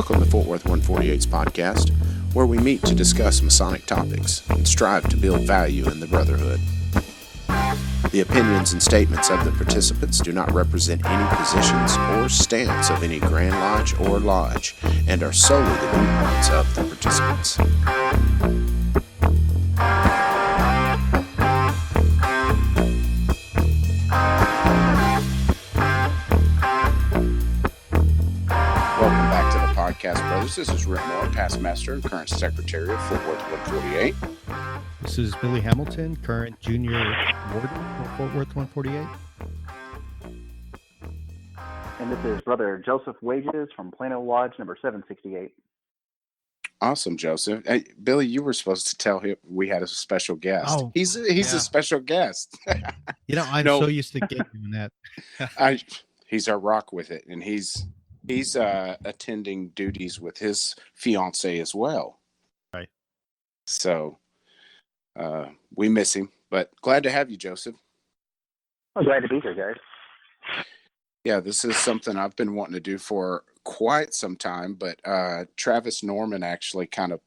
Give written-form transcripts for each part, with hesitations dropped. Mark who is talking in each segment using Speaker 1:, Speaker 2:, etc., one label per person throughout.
Speaker 1: Welcome to Fort Worth 148's podcast, where we meet to discuss Masonic topics and strive to build value in the Brotherhood. The opinions and statements of the participants do not represent any positions or stance of any Grand Lodge or Lodge and are solely the viewpoints of the participants. Welcome back to the podcast, brothers. This is Rhit, past master and current secretary of Fort Worth 148.
Speaker 2: This is Billy Hamilton, current junior warden for Fort Worth 148.
Speaker 3: And this is Brother Josef Wages from Plano Lodge, number 768.
Speaker 1: Awesome, Joseph. Hey, Billy, you were supposed to tell him we had a special guest.
Speaker 2: Oh,
Speaker 1: he's a special guest.
Speaker 2: I'm so used to doing that.
Speaker 1: He's our rock with it, and he's attending duties with his fiance as well.
Speaker 2: Right.
Speaker 1: So we miss him, but glad to have you, Joseph.
Speaker 3: I'm glad to be here, guys.
Speaker 1: Yeah, this is something I've been wanting to do for quite some time, but Travis Norman actually kind of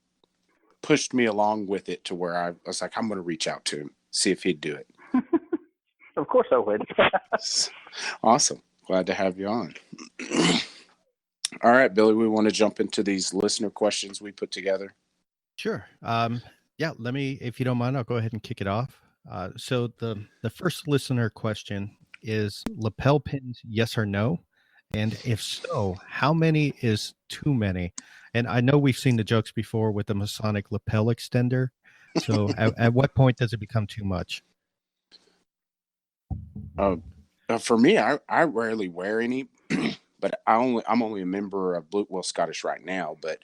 Speaker 1: pushed me along with it to where I was like, I'm going to reach out to him, see if he'd do it.
Speaker 3: Of course I would.
Speaker 1: Awesome. Glad to have you on. All right, Billy, we want to jump into these listener questions we put together.
Speaker 2: Sure. Let me, if you don't mind, I'll go ahead and kick it off. So the first listener question is lapel pins, yes or no? And if so, how many is too many? And I know we've seen the jokes before with the Masonic lapel extender. So at what point does it become too much?
Speaker 1: For me, I rarely wear any, but I'm only a member of Scottish right now. But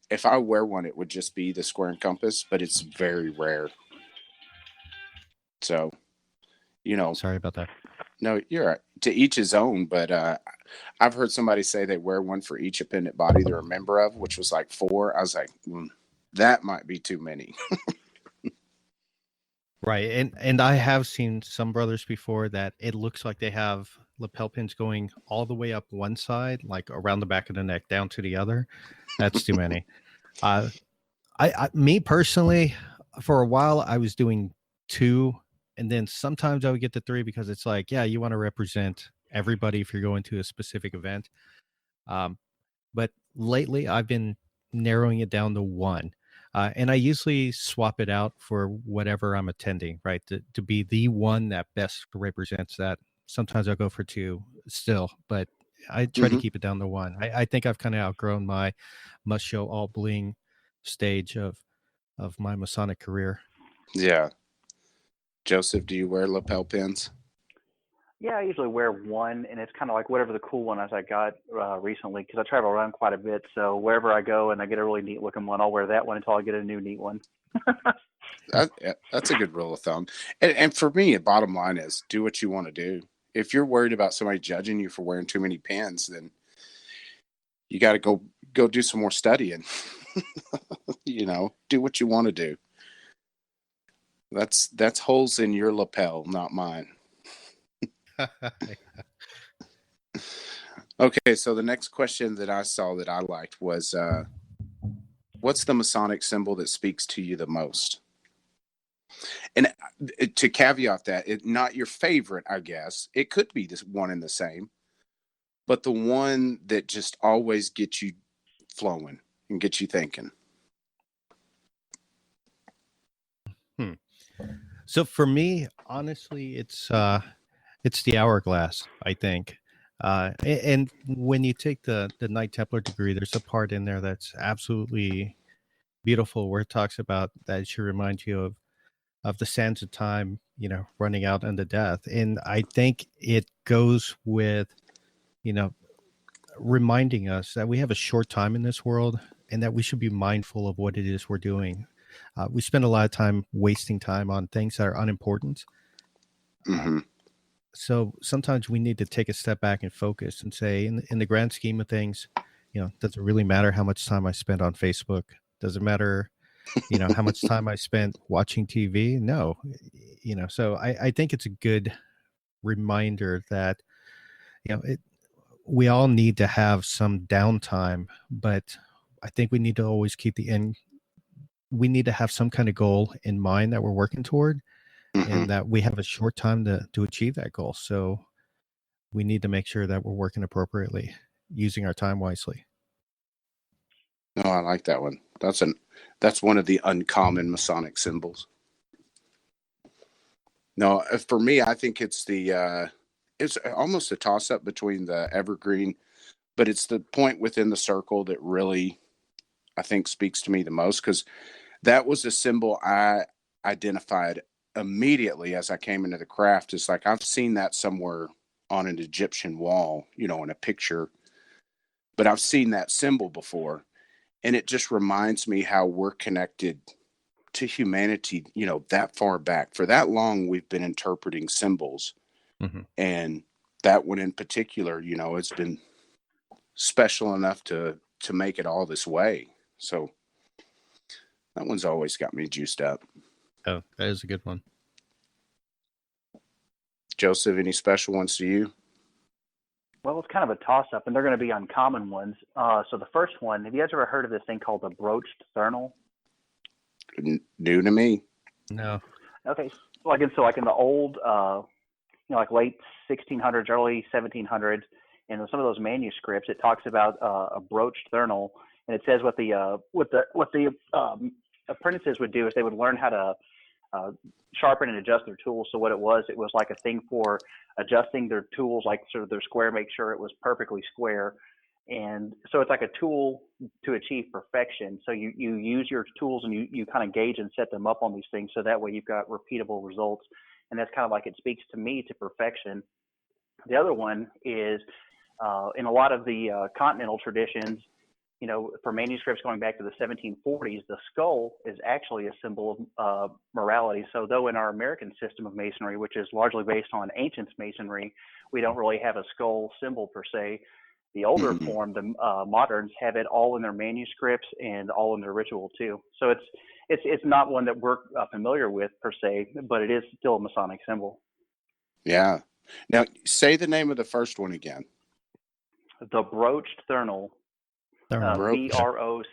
Speaker 1: if I wear one, it would just be the square and compass, but it's very rare. So,
Speaker 2: Sorry about that.
Speaker 1: No, you're right. To each his own, but I've heard somebody say they wear one for each appendant body they're a member of, which was like 4. I was like, that might be too many.
Speaker 2: Right. And I have seen some brothers before that it looks like they have lapel pins going all the way up one side, like around the back of the neck, down to the other. That's too many. Me personally, for a while, I was doing 2. And then sometimes I would get to 3 because it's like, yeah, you want to represent everybody if you're going to a specific event. But lately I've been narrowing it down to 1. And I usually swap it out for whatever I'm attending, right? To be the one that best represents that. Sometimes I'll go for 2 still, but I try to keep it down to 1. I think I've kind of outgrown my must show all bling stage of my Masonic career.
Speaker 1: Yeah. Joseph, do you wear lapel pins?
Speaker 3: Yeah, I usually wear 1, and it's kind of like whatever the cool one as I got recently, because I travel around quite a bit. So wherever I go and I get a really neat looking one, I'll wear that one until I get a new neat one.
Speaker 1: That's a good rule of thumb. And for me, the bottom line is do what you want to do. If you're worried about somebody judging you for wearing too many pins, then you got to go do some more studying. Do what you want to do. That's holes in your lapel, not mine. Okay, so the next question that I saw that I liked was, what's the Masonic symbol that speaks to you the most? And to caveat that, not your favorite, I guess. It could be this one and the same, but the one that just always gets you flowing and gets you thinking.
Speaker 2: So for me, honestly, it's the hourglass, I think. And when you take the Knight Templar degree, there's a part in there that's absolutely beautiful where it talks about that it should remind you of the sands of time, running out unto death. And I think it goes with, reminding us that we have a short time in this world and that we should be mindful of what it is we're doing. We spend a lot of time wasting time on things that are unimportant. So sometimes we need to take a step back and focus and say, in the grand scheme of things, does it really matter how much time I spend on Facebook? Does it matter, how much time I spent watching TV? No, so I think it's a good reminder that, we all need to have some downtime, but I think we need to always keep the end. We need to have some kind of goal in mind that we're working toward, and that we have a short time to achieve that goal. So we need to make sure that we're working appropriately, using our time wisely.
Speaker 1: No, I like that one. That's one of the uncommon Masonic symbols. No, for me, I think it's it's almost a toss up between the evergreen, but it's the point within the circle that really, I think, speaks to me the most, because that was a symbol I identified immediately as I came into the craft. It's like I've seen that somewhere on an Egyptian wall, in a picture, but I've seen that symbol before. And it just reminds me how we're connected to humanity, that far back. For that long, we've been interpreting symbols.
Speaker 2: Mm-hmm.
Speaker 1: And that one in particular, it's been special enough to make it all this way. So that one's always got me juiced up.
Speaker 2: Oh, that is a good one.
Speaker 1: Joseph, any special ones to you?
Speaker 3: Well, it's kind of a toss-up, and they're going to be uncommon ones. So the first one, have you guys ever heard of this thing called the broached Fraternal?
Speaker 1: New to me.
Speaker 2: No.
Speaker 3: Okay, like in the old, like late 1600s, early 1700s, in some of those manuscripts, it talks about a broached Fraternal, and it says what the apprentices would do is they would learn how to sharpen and adjust their tools. So what it was like a thing for adjusting their tools, like sort of their square, make sure it was perfectly square. And so it's like a tool to achieve perfection. So you use your tools and you kind of gauge and set them up on these things. So that way you've got repeatable results. And that's kind of like, it speaks to me to perfection. The other one is in a lot of the continental traditions, for manuscripts going back to the 1740s, the skull is actually a symbol of morality. So though in our American system of Masonry, which is largely based on ancient Masonry, we don't really have a skull symbol per se. The older form, the moderns, have it all in their manuscripts and all in their ritual too. So it's not one that we're familiar with per se, but it is still a Masonic symbol.
Speaker 1: Yeah. Now say the name of the first one again.
Speaker 3: The broached Fraternal. BROCHED THURNELL.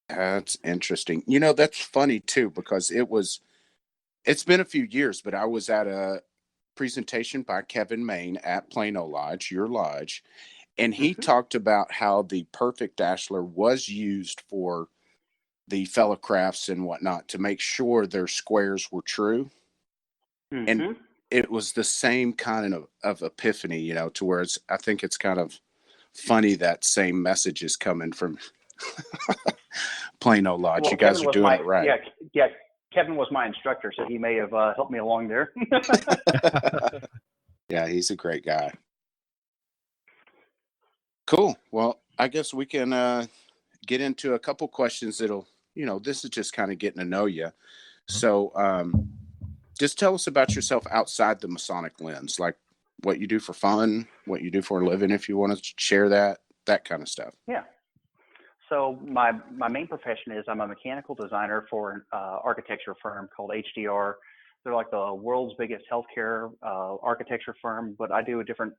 Speaker 1: That's interesting. That's funny too, because it's been a few years, but I was at a presentation by Kevin Main at Plano Lodge, your lodge, and he talked about how the perfect ashlar was used for the fellow crafts and whatnot to make sure their squares were true. And it was the same kind of epiphany, to where I think it's kind of funny that same message is coming from Plano Lodge.
Speaker 3: Well,
Speaker 1: you guys are doing it right.
Speaker 3: Yeah. Kevin was my instructor, so he may have helped me along there.
Speaker 1: Yeah, he's a great guy. Cool. Well, I guess we can get into a couple questions that'll, this is just kind of getting to know you. So just tell us about yourself outside the Masonic lens, like what you do for fun, what you do for a living, if you want to share that kind of stuff.
Speaker 3: Yeah. So my main profession is I'm a mechanical designer for an architecture firm called HDR. They're like the world's biggest healthcare architecture firm, but I do different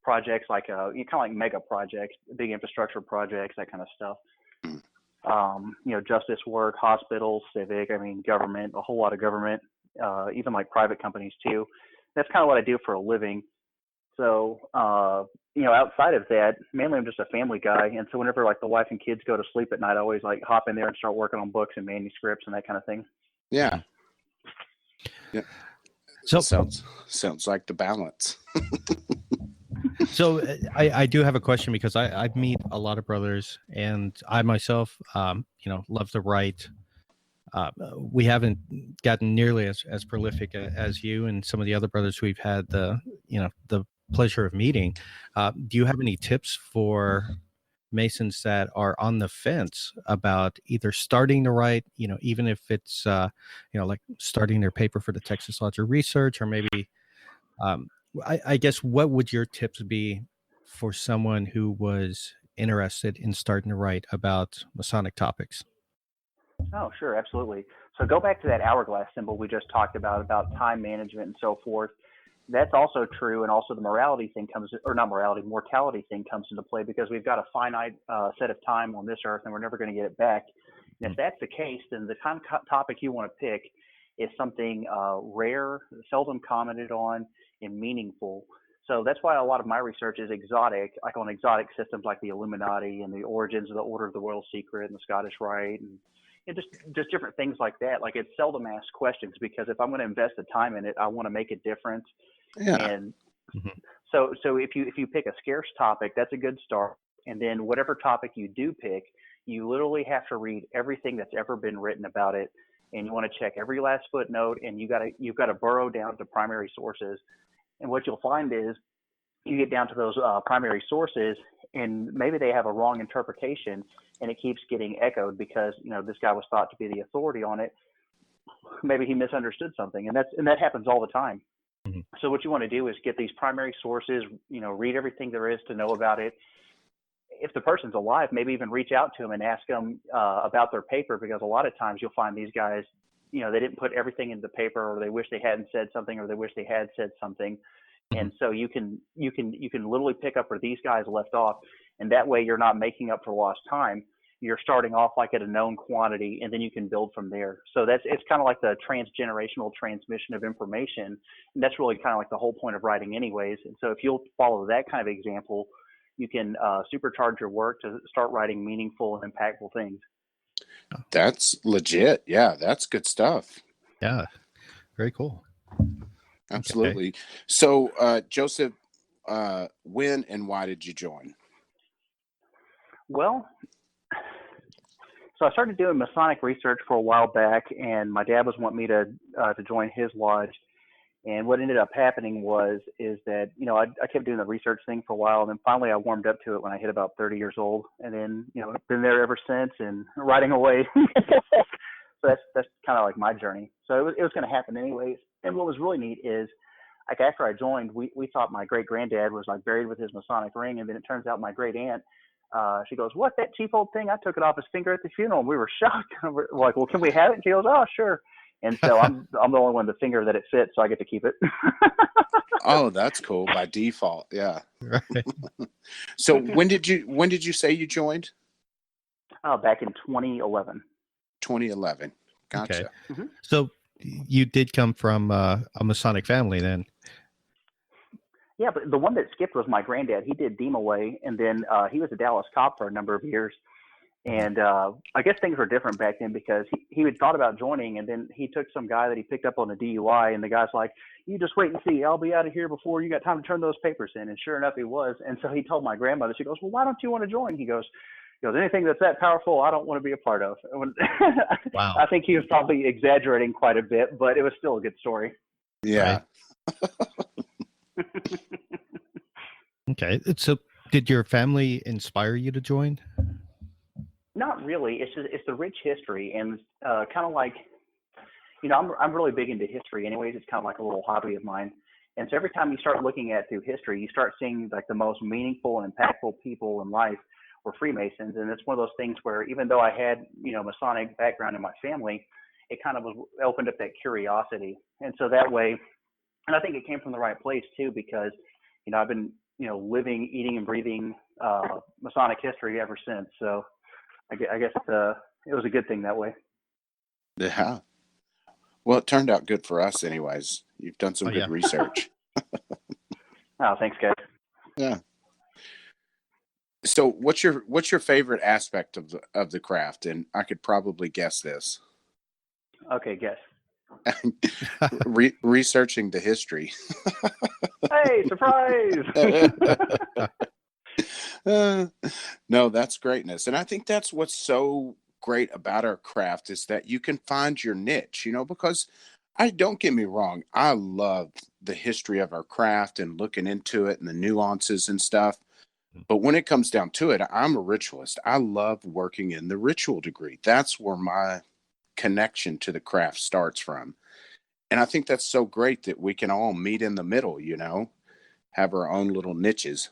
Speaker 3: projects like kind of like mega projects, big infrastructure projects, that kind of stuff. Justice work, hospitals, civic, government, a whole lot of government, even like private companies too. That's kind of what I do for a living. So, outside of that, mainly I'm just a family guy. And so whenever like the wife and kids go to sleep at night, I always like hop in there and start working on books and manuscripts and that kind of thing.
Speaker 1: Yeah. Yeah. So sounds like the balance.
Speaker 2: So I do have a question, because I meet a lot of brothers, and I myself, love to write. We haven't gotten nearly as prolific as you and some of the other brothers we've had the pleasure of meeting. Do you have any tips for Masons that are on the fence about either starting to write, even if it's, like starting their paper for the Texas Lodge of Research, or maybe, I guess, what would your tips be for someone who was interested in starting to write about Masonic topics?
Speaker 3: Oh, sure. Absolutely. So go back to that hourglass symbol we just talked about time management and so forth. that's also true, and also the morality thing mortality thing comes into play, because we've got a finite set of time on this earth, and we're never going to get it back. And if that's the case, then the topic you want to pick is something rare, seldom commented on, and meaningful. So that's why a lot of my research is exotic, like on exotic systems like the Illuminati and the origins of the Order of the World Secret and the Scottish Rite, and just different things like that. Like, it's seldom asked questions, because if I'm going to invest the time in it, I want to make a difference.
Speaker 1: Yeah.
Speaker 3: And so if you pick a scarce topic, that's a good start. And then whatever topic you do pick, you literally have to read everything that's ever been written about it, and you want to check every last footnote, and you've got to burrow down to primary sources. And what you'll find is, you get down to those primary sources, and maybe they have a wrong interpretation, and it keeps getting echoed because, this guy was thought to be the authority on it. Maybe he misunderstood something, and that happens all the time.
Speaker 2: Mm-hmm.
Speaker 3: So what you want to do is get these primary sources, read everything there is to know about it. If the person's alive, maybe even reach out to them and ask them about their paper, because a lot of times you'll find these guys, they didn't put everything in the paper, or they wish they hadn't said something, or they wish they had said something. And so you can literally pick up where these guys left off, and that way you're not making up for lost time. You're starting off like at a known quantity, and then you can build from there. So it's kind of like the transgenerational transmission of information, and that's really kind of like the whole point of writing anyways. And so if you'll follow that kind of example, you can supercharge your work to start writing meaningful and impactful things.
Speaker 1: That's legit. Yeah, that's good stuff.
Speaker 2: Yeah, very cool.
Speaker 1: Absolutely. Okay. So, Joseph, when and why did you join?
Speaker 3: Well, so I started doing Masonic research for a while back, and my dad was wanting me to join his lodge. And what ended up happening is that, I kept doing the research thing for a while, and then finally I warmed up to it when I hit about 30 years old, and then, been there ever since and writing away. So that's kind of like my journey. So it was going to happen anyways. And what was really neat is, like, after I joined, we thought my great granddad was like buried with his Masonic ring, and then it turns out my great aunt, she goes, "What, that cheap old thing? I took it off his finger at the funeral." And we were shocked. We're like, "Well, can we have it?" And she goes, "Oh, sure." And so I'm the only one with the finger that it fits, so I get to keep it.
Speaker 1: Oh, that's cool by default. Yeah.
Speaker 2: Right.
Speaker 1: So when did you say you joined?
Speaker 3: Back in 2011.
Speaker 1: 2011. Gotcha.
Speaker 2: Okay. Mm-hmm. So you did come from a Masonic family then?
Speaker 3: Yeah, but the one that skipped was my granddad. He did DEMAWay, and then he was a Dallas cop for a number of years. And I guess things were different back then, because he had thought about joining, and then he took some guy that he picked up on a DUI, and the guy's like, "You just wait and see. I'll be out of here before you got time to turn those papers in." And sure enough, he was. And so he told my grandmother, she goes, "Well, why don't you want to join?" He goes, "Anything that's that powerful, I don't want to be a part of."
Speaker 2: Wow.
Speaker 3: I think he was probably exaggerating quite a bit, but it was still a good story.
Speaker 1: Yeah.
Speaker 2: Right. Okay. So did your family inspire you to join?
Speaker 3: Not really. It's the rich history, and kind of like, I'm really big into history anyways. It's kind of like a little hobby of mine. And so every time you start looking at through history, you start seeing like the most meaningful and impactful people in life were Freemasons. And it's one of those things where, even though I had, Masonic background in my family, it kind of opened up that curiosity. And so that way, and I think it came from the right place too, because, I've been, living, eating, and breathing Masonic history ever since. So I guess it was a good thing that way.
Speaker 1: Yeah. Well, it turned out good for us anyways. You've done some good research.
Speaker 3: Oh, thanks, guys.
Speaker 1: Yeah. So what's your favorite aspect of the craft? And I could probably guess this.
Speaker 3: Okay, guess.
Speaker 1: Researching the history.
Speaker 3: Hey, surprise!
Speaker 1: No, that's greatness. And I think that's what's so great about our craft, is that you can find your niche, because don't get me wrong, I love the history of our craft and looking into it and the nuances and stuff. But when it comes down to it, I'm a ritualist. I love working in the ritual degree. That's where my connection to the craft starts from. And I think that's so great that we can all meet in the middle, have our own little niches.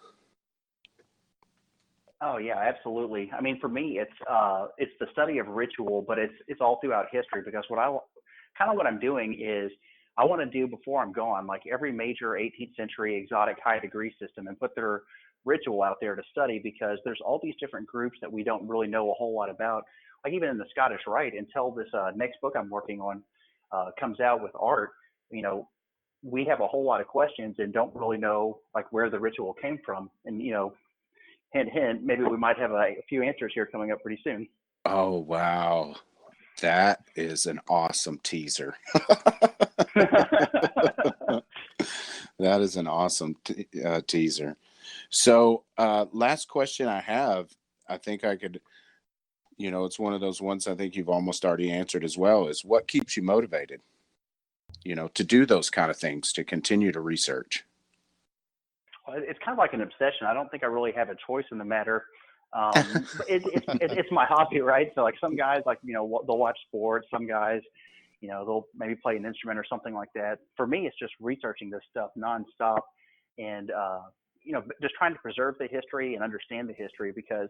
Speaker 3: Oh yeah, absolutely. I mean, for me, it's the study of ritual, but it's all throughout history, because what I'm doing is I want to do before I'm gone, like every major 18th century exotic high degree system and put their ritual out there to study, because there's all these different groups that we don't really know a whole lot about. Like even in the Scottish Rite, until this next book I'm working on comes out with art, you know, we have a whole lot of questions and don't really know like where the ritual came from. And, you know, hint, hint, maybe we might have a few answers here coming up pretty soon.
Speaker 1: Oh, wow. That is an awesome teaser. That is an awesome teaser. So last question I have, I think I could, you know, it's one of those ones I think you've almost already answered as well, is what keeps you motivated, you know, to do those kind of things, to continue to research?
Speaker 3: It's kind of like an obsession. I don't think I really have a choice in the matter. But it's my hobby, right? So like some guys, like, you know, they'll watch sports. Some guys, you know, they'll maybe play an instrument or something like that. For me, it's just researching this stuff nonstop, and you know, just trying to preserve the history and understand the history, because,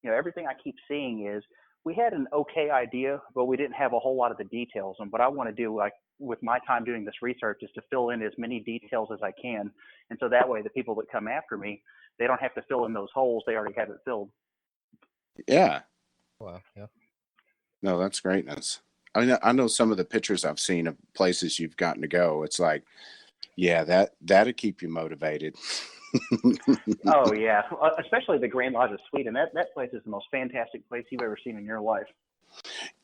Speaker 3: you know, everything I keep seeing is we had an okay idea, but we didn't have a whole lot of the details. And what I want to do, like with my time doing this research, is to fill in as many details as I can, and so that way the people that come after me, they don't have to fill in those holes; they already have it filled.
Speaker 1: Yeah.
Speaker 2: Wow. Yeah.
Speaker 1: No, that's greatness. I mean, I know some of the pictures I've seen of places you've gotten to go. It's like, yeah, that'll keep you motivated.
Speaker 3: Oh yeah, especially the Grand Lodge of Sweden. That place is the most fantastic place you've ever seen in your life.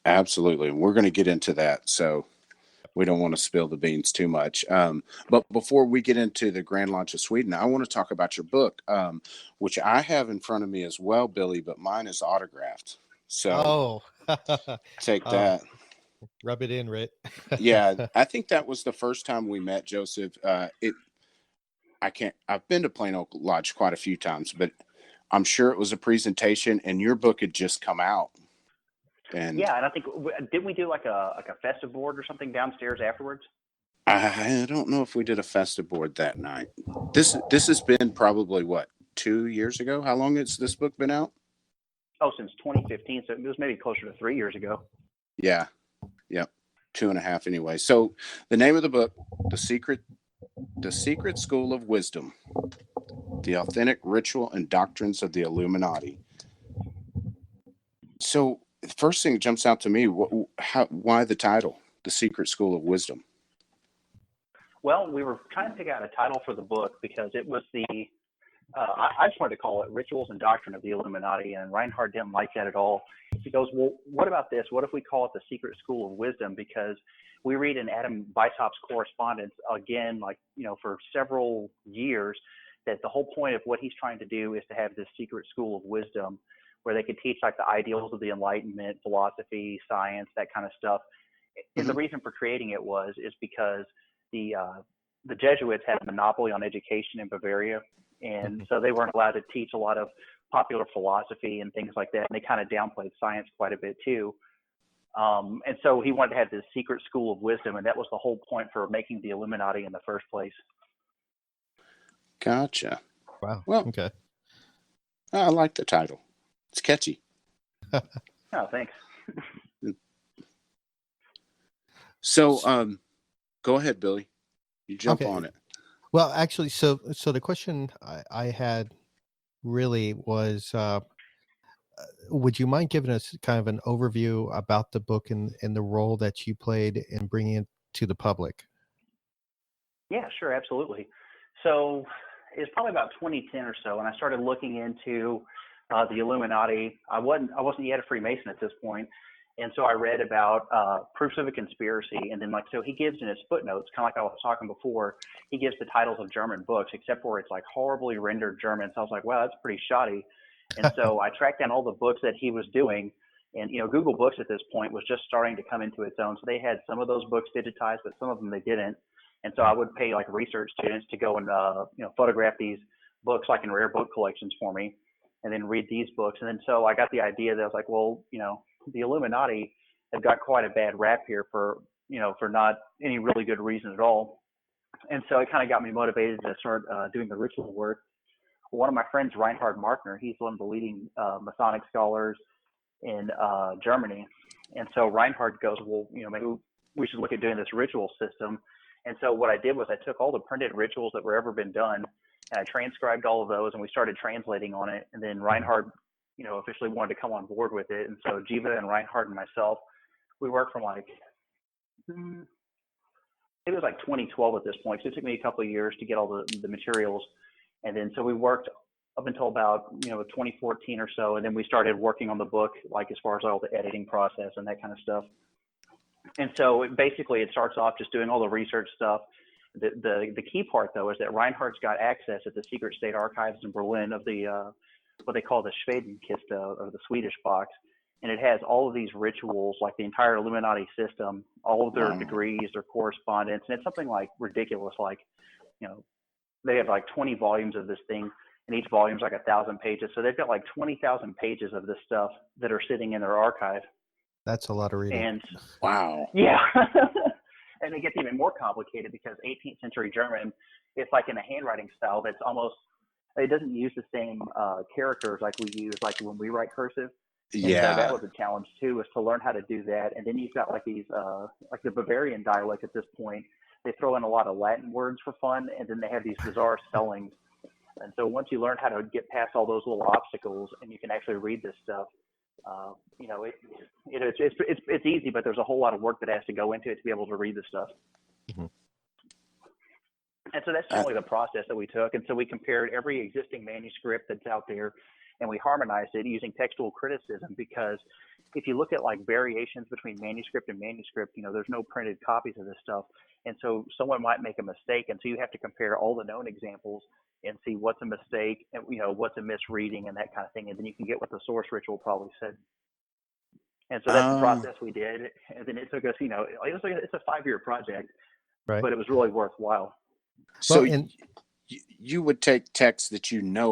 Speaker 1: Absolutely. We're going to get into that. So we don't want to spill the beans too much. But before we get into the Grand Lodge of Sweden, I want to talk about your book, which I have in front of me as well, Billy, but mine is autographed. So take
Speaker 2: Oh,
Speaker 1: that.
Speaker 2: rub it in, Rhit.
Speaker 1: Yeah, I think that was the first time we met, Joseph. I've been to Plano Lodge quite a few times, but I'm sure it was a presentation and your book had just come out. And
Speaker 3: Yeah, and I think didn't we do like a festive board or something downstairs afterwards?
Speaker 1: I don't know if we did a festive board that night. This has been probably what, 2 years ago? How long has this book been out?
Speaker 3: Oh, since 2015, so it was maybe closer to 3 years ago.
Speaker 1: Yeah. Yep. 2.5 anyway. So the name of the book, The Secret School of Wisdom, The Authentic Ritual and Doctrines of the Illuminati. So the first thing that jumps out to me, why the title, The Secret School of Wisdom?
Speaker 3: Well, we were trying to figure out a title for the book because it was I just wanted to call it Rituals and Doctrine of the Illuminati, and Reinhard didn't like that at all. He goes, well, what about this? What if we call it The Secret School of Wisdom? Because we read in Adam Weishaupt's correspondence, again, like, you know, for several years, that the whole point of what he's trying to do is to have this secret school of wisdom where they could teach like the ideals of the Enlightenment, philosophy, science, that kind of stuff. And the reason for creating it is because the Jesuits had a monopoly on education in Bavaria, and so they weren't allowed to teach a lot of popular philosophy and things like that. And they kind of downplayed science quite a bit too. And so he wanted to have this secret school of wisdom, and that was the whole point for making the Illuminati in the first place.
Speaker 1: Gotcha.
Speaker 2: Wow.
Speaker 1: Well,
Speaker 2: Okay.
Speaker 1: I like the title. It's catchy.
Speaker 3: Oh, thanks.
Speaker 1: So, go ahead, Billy. You jump on it.
Speaker 2: Well, actually, so the question I had really was, would you mind giving us kind of an overview about the book and the role that you played in bringing it to the public?
Speaker 3: Yeah, sure, absolutely. So it's probably about 2010 or so, and I started looking into the Illuminati. I wasn't yet a Freemason at this point, and so I read about proofs of a conspiracy, and then so he gives in his footnotes, kind of like I was talking before, he gives the titles of German books, except for it's like horribly rendered German. So I was like, wow, that's pretty shoddy. And so I tracked down all the books that he was doing, and Google Books at this point was just starting to come into its own. So they had some of those books digitized, but some of them they didn't. And so I would pay like research students to go and photograph these books like in rare book collections for me, and then read these books. And then so I got the idea that I was like, well, the Illuminati have got quite a bad rap here for not any really good reason at all. And so it kind of got me motivated to start doing the ritual work. One of my friends, Reinhard Markner, he's one of the leading Masonic scholars in Germany. And so Reinhard goes, well, maybe we should look at doing this ritual system. And so what I did was I took all the printed rituals that were ever been done, and I transcribed all of those, and we started translating on it. And then Reinhard, officially wanted to come on board with it. And so Jiva and Reinhard and myself, we worked from it was like 2012 at this point. So it took me a couple of years to get all the materials. And then so we worked up until about 2014 or so, and then we started working on the book, like as far as all the editing process and that kind of stuff. And so it starts off just doing all the research stuff. The key part though is that Reinhardt's got access at the secret state archives in Berlin of the what they call the Schwedenkiste, or the Swedish box, and it has all of these rituals, like the entire Illuminati system, all of their degrees, their correspondence, and it's something like ridiculous, like they have like 20 volumes of this thing, and each volume's like 1,000 pages. So they've got like 20,000 pages of this stuff that are sitting in their archive.
Speaker 2: That's a lot of reading.
Speaker 3: And
Speaker 1: wow.
Speaker 3: Yeah. And it gets even more complicated because 18th century German, it's like in a handwriting style that's almost, it doesn't use the same characters like we use, like when we write cursive.
Speaker 1: Yeah.
Speaker 3: And so that was a challenge too, is to learn how to do that. And then you've got like these, like the Bavarian dialect at this point, they throw in a lot of Latin words for fun, and then they have these bizarre spellings. And so once you learn how to get past all those little obstacles and you can actually read this stuff, it's easy, but there's a whole lot of work that has to go into it to be able to read this stuff.
Speaker 2: Mm-hmm.
Speaker 3: And so that's generally the process that we took. And so we compared every existing manuscript that's out there, and we harmonized it using textual criticism, because if you look at like variations between manuscript and manuscript, there's no printed copies of this stuff. And so someone might make a mistake. And so you have to compare all the known examples and see what's a mistake and, what's a misreading and that kind of thing. And then you can get what the source ritual probably said. And so that's the process we did. And then it took us, it's a 5-year project,
Speaker 2: right,
Speaker 3: but it was really worthwhile.
Speaker 1: So you would take texts that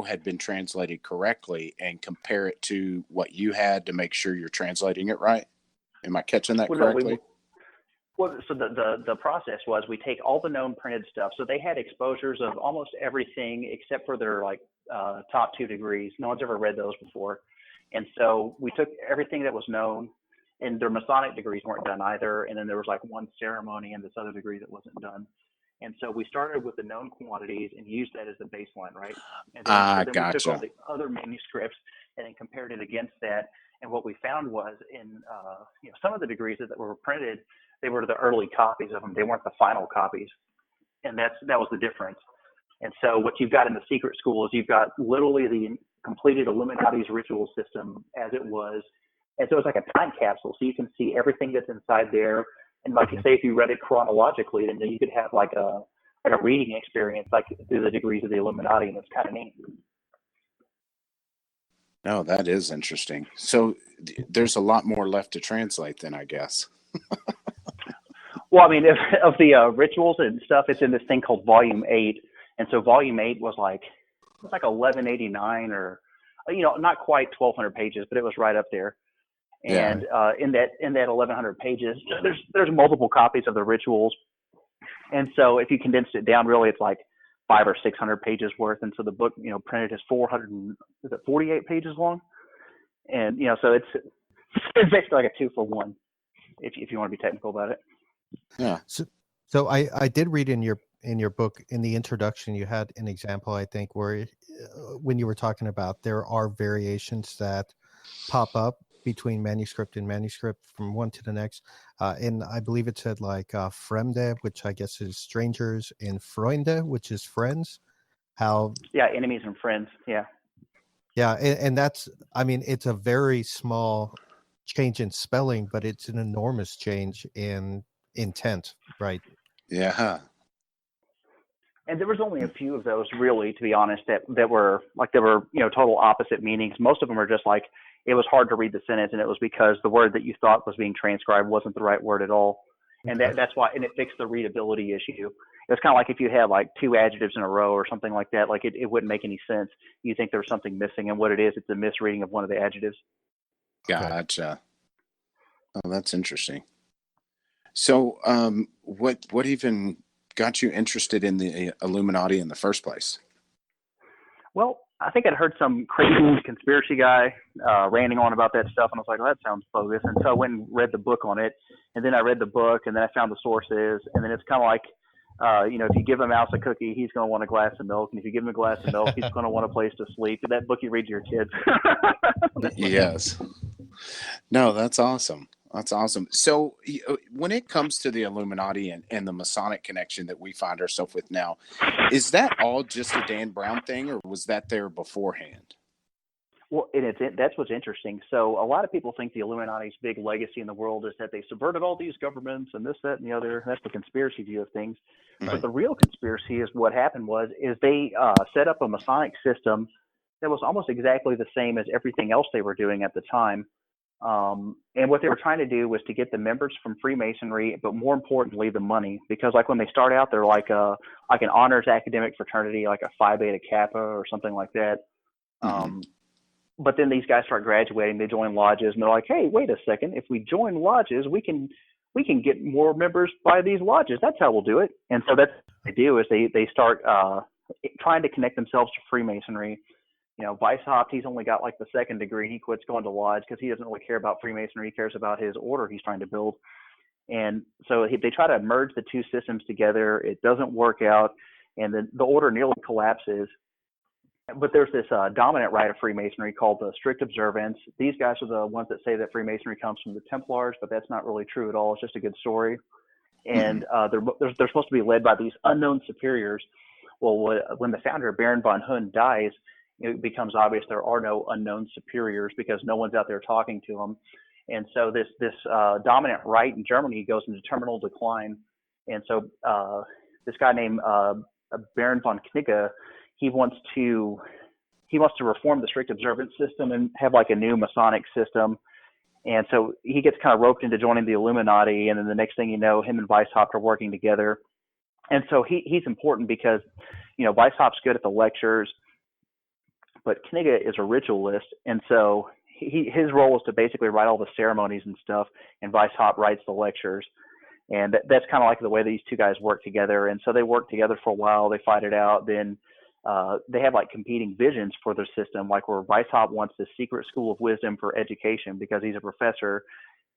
Speaker 1: had been translated correctly and compare it to what you had to make sure you're translating it right. Am I catching that correctly?
Speaker 3: So the process was we take all the known printed stuff. So they had exposures of almost everything except for their top 2 degrees. No one's ever read those before. And so we took everything that was known, and their Masonic degrees weren't done either. And then there was like one ceremony and this other degree that wasn't done. And so we started with the known quantities and used that as the baseline, right? And then, we took all the other manuscripts and then compared it against that. And what we found was in some of the degrees that were printed, they were the early copies of them. They weren't the final copies. And that was the difference. And so what you've got in the secret school is you've got literally the completed Illuminati's ritual system as it was. And so it's like a time capsule. So you can see everything that's inside there. And like you say, if you read it chronologically, then you could have like a reading experience, like through the degrees of the Illuminati, and it's kind of neat.
Speaker 1: No, that is interesting. So there's a lot more left to translate then, I guess.
Speaker 3: Well, I mean, of the rituals and stuff, it's in this thing called Volume 8. And so Volume 8 was like 1189 or, not quite 1,200 pages, but it was right up there. And in that 1,100 pages, there's multiple copies of the rituals. And so if you condensed it down, really it's like 500 or 600 pages worth. And so the book, printed is 48 pages long. And, so it's basically like a 2-for-1 if you want to be technical about it.
Speaker 1: Yeah.
Speaker 2: So I did read in your book, in the introduction, you had an example, I think, where when you were talking about there are variations that pop up between manuscript and manuscript from one to the next. And I believe it said like Fremde, which I guess is strangers, and Freunde, which is friends.
Speaker 3: Enemies and friends. Yeah.
Speaker 2: Yeah. And that's, I mean, it's a very small change in spelling, but it's an enormous change in intent, right?
Speaker 1: Yeah.
Speaker 3: And there was only a few of those, really, to be honest, that were total opposite meanings. Most of them are just like, it was hard to read the sentence, and it was because the word that you thought was being transcribed wasn't the right word at all. And that's why, and it fixed the readability issue. It's kind of like if you had like 2 adjectives in a row or something like that, like it wouldn't make any sense. You think there's something missing, and what it is, it's a misreading of one of the adjectives.
Speaker 1: Gotcha. Oh, that's interesting. So what even got you interested in the Illuminati in the first place?
Speaker 3: Well, I think I'd heard some crazy conspiracy guy ranting on about that stuff, and I was like, well, that sounds bogus. And so I went and read the book on it, and then I read the book, and then I found the sources, and then it's kind of like If you give a mouse a cookie, he's going to want a glass of milk, and if you give him a glass of milk, he's going to want a place to sleep. That book you read to your kids.
Speaker 1: Yes. No, that's awesome. That's awesome. So when it comes to the Illuminati and the Masonic connection that we find ourselves with now, is that all just a Dan Brown thing, or was that there beforehand?
Speaker 3: Well, that's what's interesting. So a lot of people think the Illuminati's big legacy in the world is that they subverted all these governments and this, that, and the other. That's the conspiracy view of things.
Speaker 1: Right.
Speaker 3: But the real conspiracy is what happened is they set up a Masonic system that was almost exactly the same as everything else they were doing at the time. And what they were trying to do was to get the members from Freemasonry, but more importantly, the money. Because like when they start out, they're like an honors academic fraternity, like a Phi Beta Kappa or something like that.
Speaker 1: Mm-hmm.
Speaker 3: But then these guys start graduating, they join lodges, and they're like, hey, wait a second, if we join lodges, we can get more members by these lodges. That's how we'll do it. And so that's what they do is they start trying to connect themselves to Freemasonry. Weishaupt, he's only got like the second degree. He quits going to lodge because he doesn't really care about Freemasonry. He cares about his order he's trying to build. And so they try to merge the two systems together. It doesn't work out, and then the order nearly collapses. But there's this dominant rite of Freemasonry called the strict observance. These guys are the ones that say that Freemasonry comes from the Templars, but that's not really true at all. It's just a good story. And they're supposed to be led by these unknown superiors. Well, when the founder, Baron von Hund, dies, it becomes obvious there are no unknown superiors because no one's out there talking to them. And so this dominant rite in Germany goes into terminal decline. And so this guy named Baron von Knigge, he wants to reform the strict observance system and have like a new Masonic system. And so he gets kind of roped into joining the Illuminati. And then the next thing you know, him and Weishaupt are working together. And so he's important because, Weishaupt's good at the lectures, but Knigge is a ritualist. And so his role is to basically write all the ceremonies and stuff, and Weishaupt writes the lectures. And that's kind of like the way these two guys work together. And so they work together for a while. They fight it out. Then they have like competing visions for their system, like where Weishaupt wants this secret school of wisdom for education because he's a professor.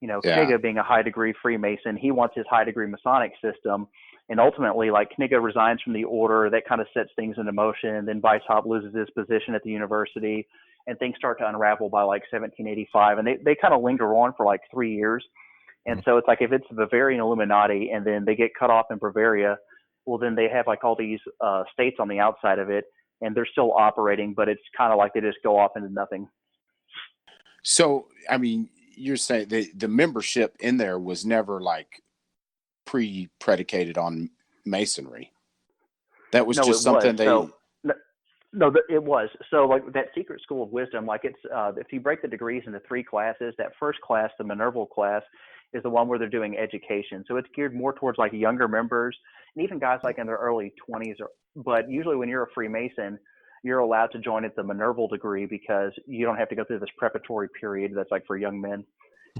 Speaker 3: Knigge being a high degree Freemason, he wants his high degree Masonic system. And ultimately, like Knigge resigns from the order, that kind of sets things into motion. Then Weishaupt loses his position at the university, and things start to unravel by like 1785. And they kind of linger on for like 3 years. And so it's like if it's the Bavarian Illuminati and then they get cut off in Bavaria, well, then they have like all these states on the outside of it, and they're still operating, but it's kind of like they just go off into nothing.
Speaker 1: So, I mean, you're saying the membership in there was never like predicated on Masonry. That was just something they...
Speaker 3: No, it was. So like that secret school of wisdom, like it's, if you break the degrees into 3 classes, that first class, the Minerval class, is the one where they're doing education. So it's geared more towards like younger members and even guys like in their early 20s. But usually when you're a Freemason, you're allowed to join at the Minerval degree because you don't have to go through this preparatory period that's like for young men.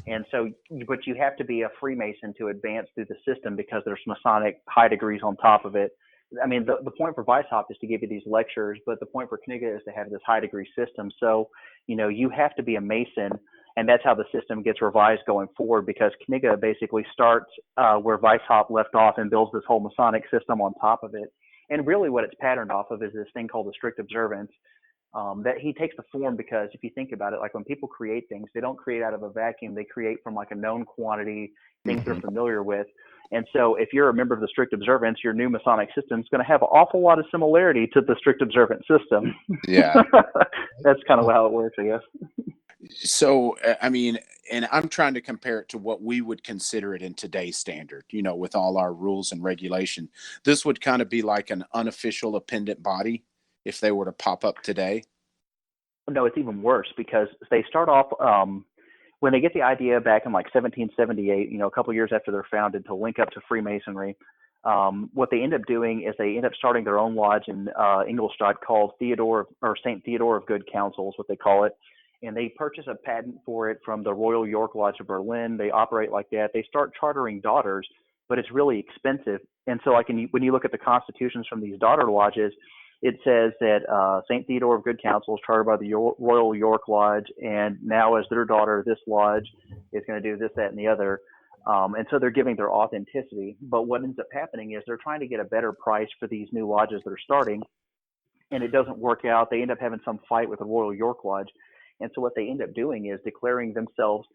Speaker 3: And so, but you have to be a Freemason to advance through the system because there's Masonic high degrees on top of it. I mean, the point for Weishaupt is to give you these lectures, but the point for Knigge is to have this high degree system. So, you have to be a Mason, and that's how the system gets revised going forward because Knigge basically starts where Weishaupt left off and builds this whole Masonic system on top of it. And really what it's patterned off of is this thing called the strict observance. That he takes the form because if you think about it, like when people create things, they don't create out of a vacuum. They create from like a known quantity, things they're familiar with. And so if you're a member of the strict observance, your new Masonic system is going to have an awful lot of similarity to the strict observance system.
Speaker 1: Yeah.
Speaker 3: That's kind of how it works, I guess.
Speaker 1: So, I mean, and I'm trying to compare it to what we would consider it in today's standard, with all our rules and regulation. This would kind of be like an unofficial appendant body if they were to pop up today.
Speaker 3: No, it's even worse because they start off when they get the idea back in like 1778, a couple of years after they're founded to link up to Freemasonry. What they end up doing is they end up starting their own lodge in Ingolstadt called St. Theodore of Good Counsel is what they call it. And they purchase a patent for it from the Royal York Lodge of Berlin. They operate like that. They start chartering daughters, but it's really expensive. And so like when you look at the constitutions from these daughter lodges, it says that St. Theodore of Good Counsel is chartered by the Royal York Lodge, and now as their daughter, this lodge is going to do this, that, and the other. And so they're giving their authenticity. But what ends up happening is they're trying to get a better price for these new lodges that are starting, and it doesn't work out. They end up having some fight with the Royal York Lodge. And so what they end up doing is declaring themselves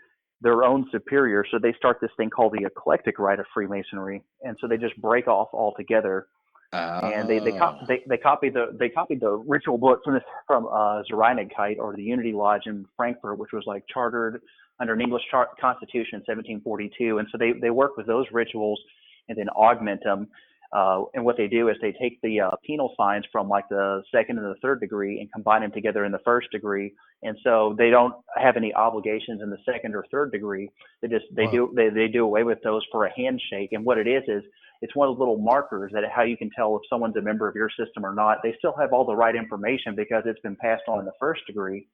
Speaker 3: their own superior. So they start this thing called the eclectic rite of Freemasonry. And so they just break off altogether. And they copied the ritual book from Zereinigkeit, or the Unity Lodge in Frankfurt, which was like chartered under an English Constitution in 1742. And so they work with those rituals and then augment them. And what they do is they take the penal signs from like the second and the third degree and combine them together in the first degree. And so they don't have any obligations in the second or third degree. They do away with those for a handshake. And what it is it's one of those little markers that how you can tell if someone's a member of your system or not. They still have all the right information because it's been passed on in the first degree,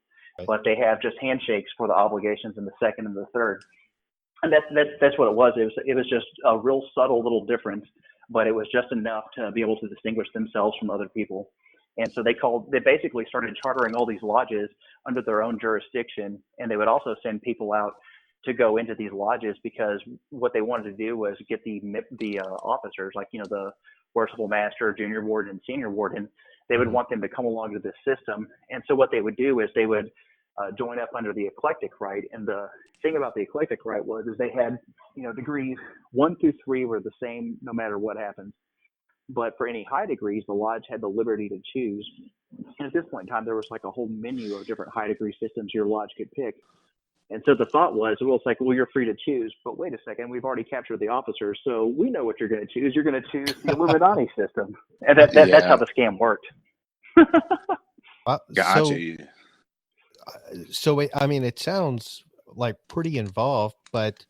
Speaker 3: but they have just handshakes for the obligations in the second and the third. And that's what it was. It was just a real subtle little difference, but it was just enough to be able to distinguish themselves from other people. And so they basically started chartering all these lodges under their own jurisdiction, and they would also send people out to go into these lodges, because what they wanted to do was get the officers, like, the worshipful master, junior warden, and senior warden. They would want them to come along to this system. And so what they would do is they would join up under the eclectic rite. And the thing about the eclectic rite is they had, degrees 1 through 3 were the same no matter what happens. But for any high degrees, the lodge had the liberty to choose. And at this point in time, there was like a whole menu of different high degree systems your lodge could pick. And so the thought was, it's like, well, you're free to choose, but wait a second, we've already captured the officers, so we know what you're going to choose. You're going to choose the Illuminati system. And that's how the scam worked.
Speaker 1: Gotcha.
Speaker 2: So, I mean, it sounds like pretty involved, but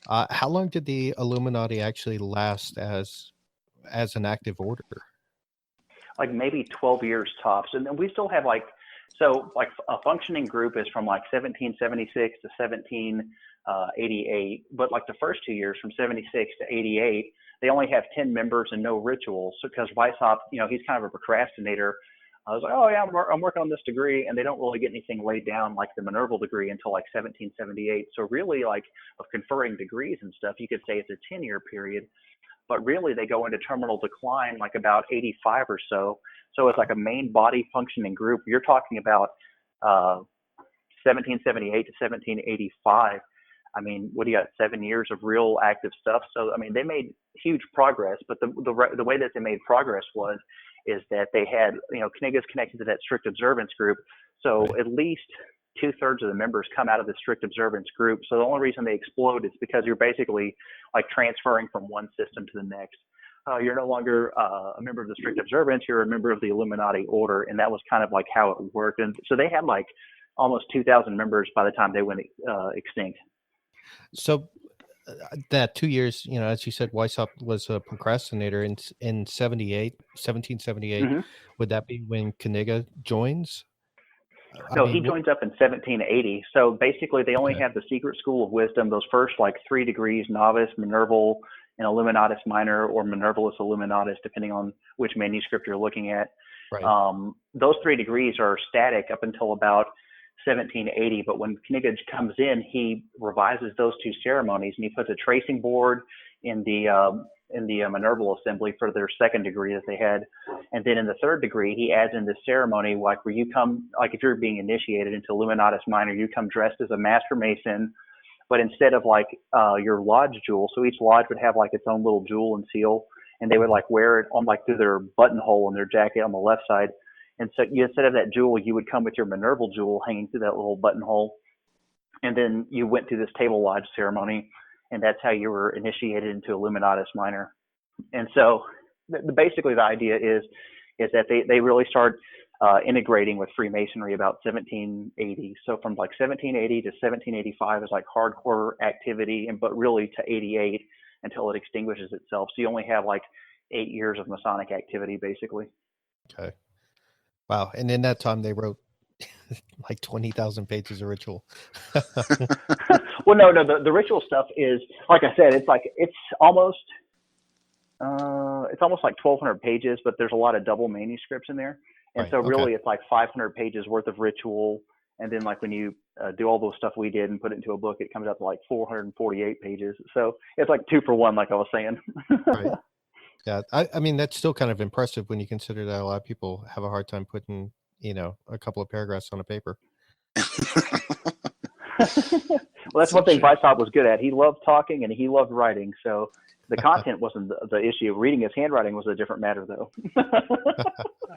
Speaker 2: how long did the Illuminati actually last as an active order? Like
Speaker 3: maybe 12 years tops. And then we still have a functioning group is from like 1776 to 1788. But like the first 2 years from 76 to 88, they only have 10 members and no rituals. So because Weishaupt, he's kind of a procrastinator. I was like, oh yeah, I'm working on this degree, and they don't really get anything laid down like the Minerval degree until like 1778. So really, like, of conferring degrees and stuff, you could say it's a 10-year period, but really they go into terminal decline like about 85 or so. So it's like a main body functioning group. You're talking about 1778 to 1785. I mean, what do you got? 7 years of real active stuff. So I mean, they made huge progress, but the way that they made progress is that they had, Knigga's connected to that strict observance group. So at least 2/3 of the members come out of the strict observance group. So the only reason they explode is because you're basically like transferring from one system to the next. You're no longer a member of the strict observance, you're a member of the Illuminati order. And that was kind of like how it worked. And so they had like almost 2,000 members by the time they went extinct.
Speaker 2: So that 2 years, as you said, Weishaupt was a procrastinator in 1778.
Speaker 3: Mm-hmm.
Speaker 2: Would that be when Knigga joins?
Speaker 3: No, he joins up in 1780. So basically they only have the secret school of wisdom, those first like 3 degrees, novice, Minerval, and Illuminatus minor, or Minervalus Illuminatus, depending on which manuscript you're looking at.
Speaker 2: Right.
Speaker 3: Those 3 degrees are static up until about 1780, but when Knigga comes in, he revises those 2 ceremonies, and he puts a tracing board in the Minerval assembly for their 2nd degree that they had, and then in the 3rd degree he adds in this ceremony like where you come, like if you're being initiated into Illuminatus minor, you come dressed as a master mason, but instead of like your lodge jewel, so each lodge would have like its own little jewel and seal, and they would like wear it on like through their buttonhole in their jacket on the left side. And so instead of that jewel, you would come with your Minerval jewel hanging through that little buttonhole. And then you went through this table lodge ceremony, and that's how you were initiated into Illuminatus minor. And so basically the idea is that they really start integrating with Freemasonry about 1780. So from like 1780 to 1785 is like hardcore activity, but really to 88 until it extinguishes itself. So you only have like 8 years of Masonic activity, basically.
Speaker 2: Okay. Wow. And in that time, they wrote like 20,000 pages of ritual.
Speaker 3: Well, no, the ritual stuff is, like I said, it's almost like 1,200 pages, but there's a lot of double manuscripts in there. And so really it's like 500 pages worth of ritual And then like when you do all those stuff we did and put it into a book, it comes out to like 448 pages. So it's like 2 for 1, like I was saying.
Speaker 2: Right. Yeah. I mean, that's still kind of impressive when you consider that a lot of people have a hard time putting, a couple of paragraphs on a paper.
Speaker 3: Well, that's one thing Weishaupt was good at. He loved talking and he loved writing. So the content wasn't the issue. Reading his handwriting was a different matter, though.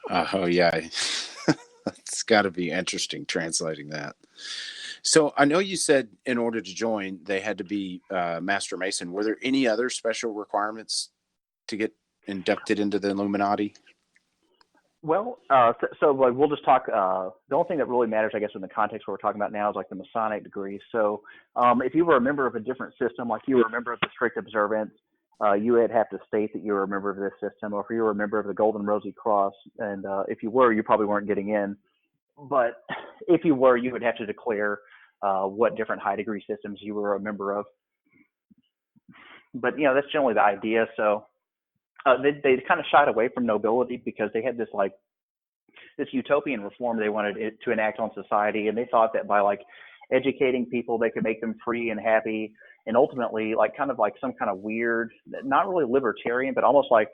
Speaker 1: Oh, yeah. It's got to be interesting translating that. So I know you said in order to join, they had to be Master Mason. Were there any other special requirements to get inducted into the Illuminati?
Speaker 3: Well, so like we'll just talk. The only thing that really matters, I guess, in the context what we're talking about now is like the Masonic degrees. So if you were a member of a different system, like you were a member of the Strict Observance, you would have to state that you were a member of this system, or if you were a member of the Golden Rosy Cross, and if you were, you probably weren't getting in. But if you were, you would have to declare what different high degree systems you were a member of. But that's generally the idea. So they kind of shied away from nobility because they had this utopian reform they wanted it to enact on society, and they thought that by like educating people, they could make them free and happy, and ultimately like kind of like some kind of weird, not really libertarian, but almost like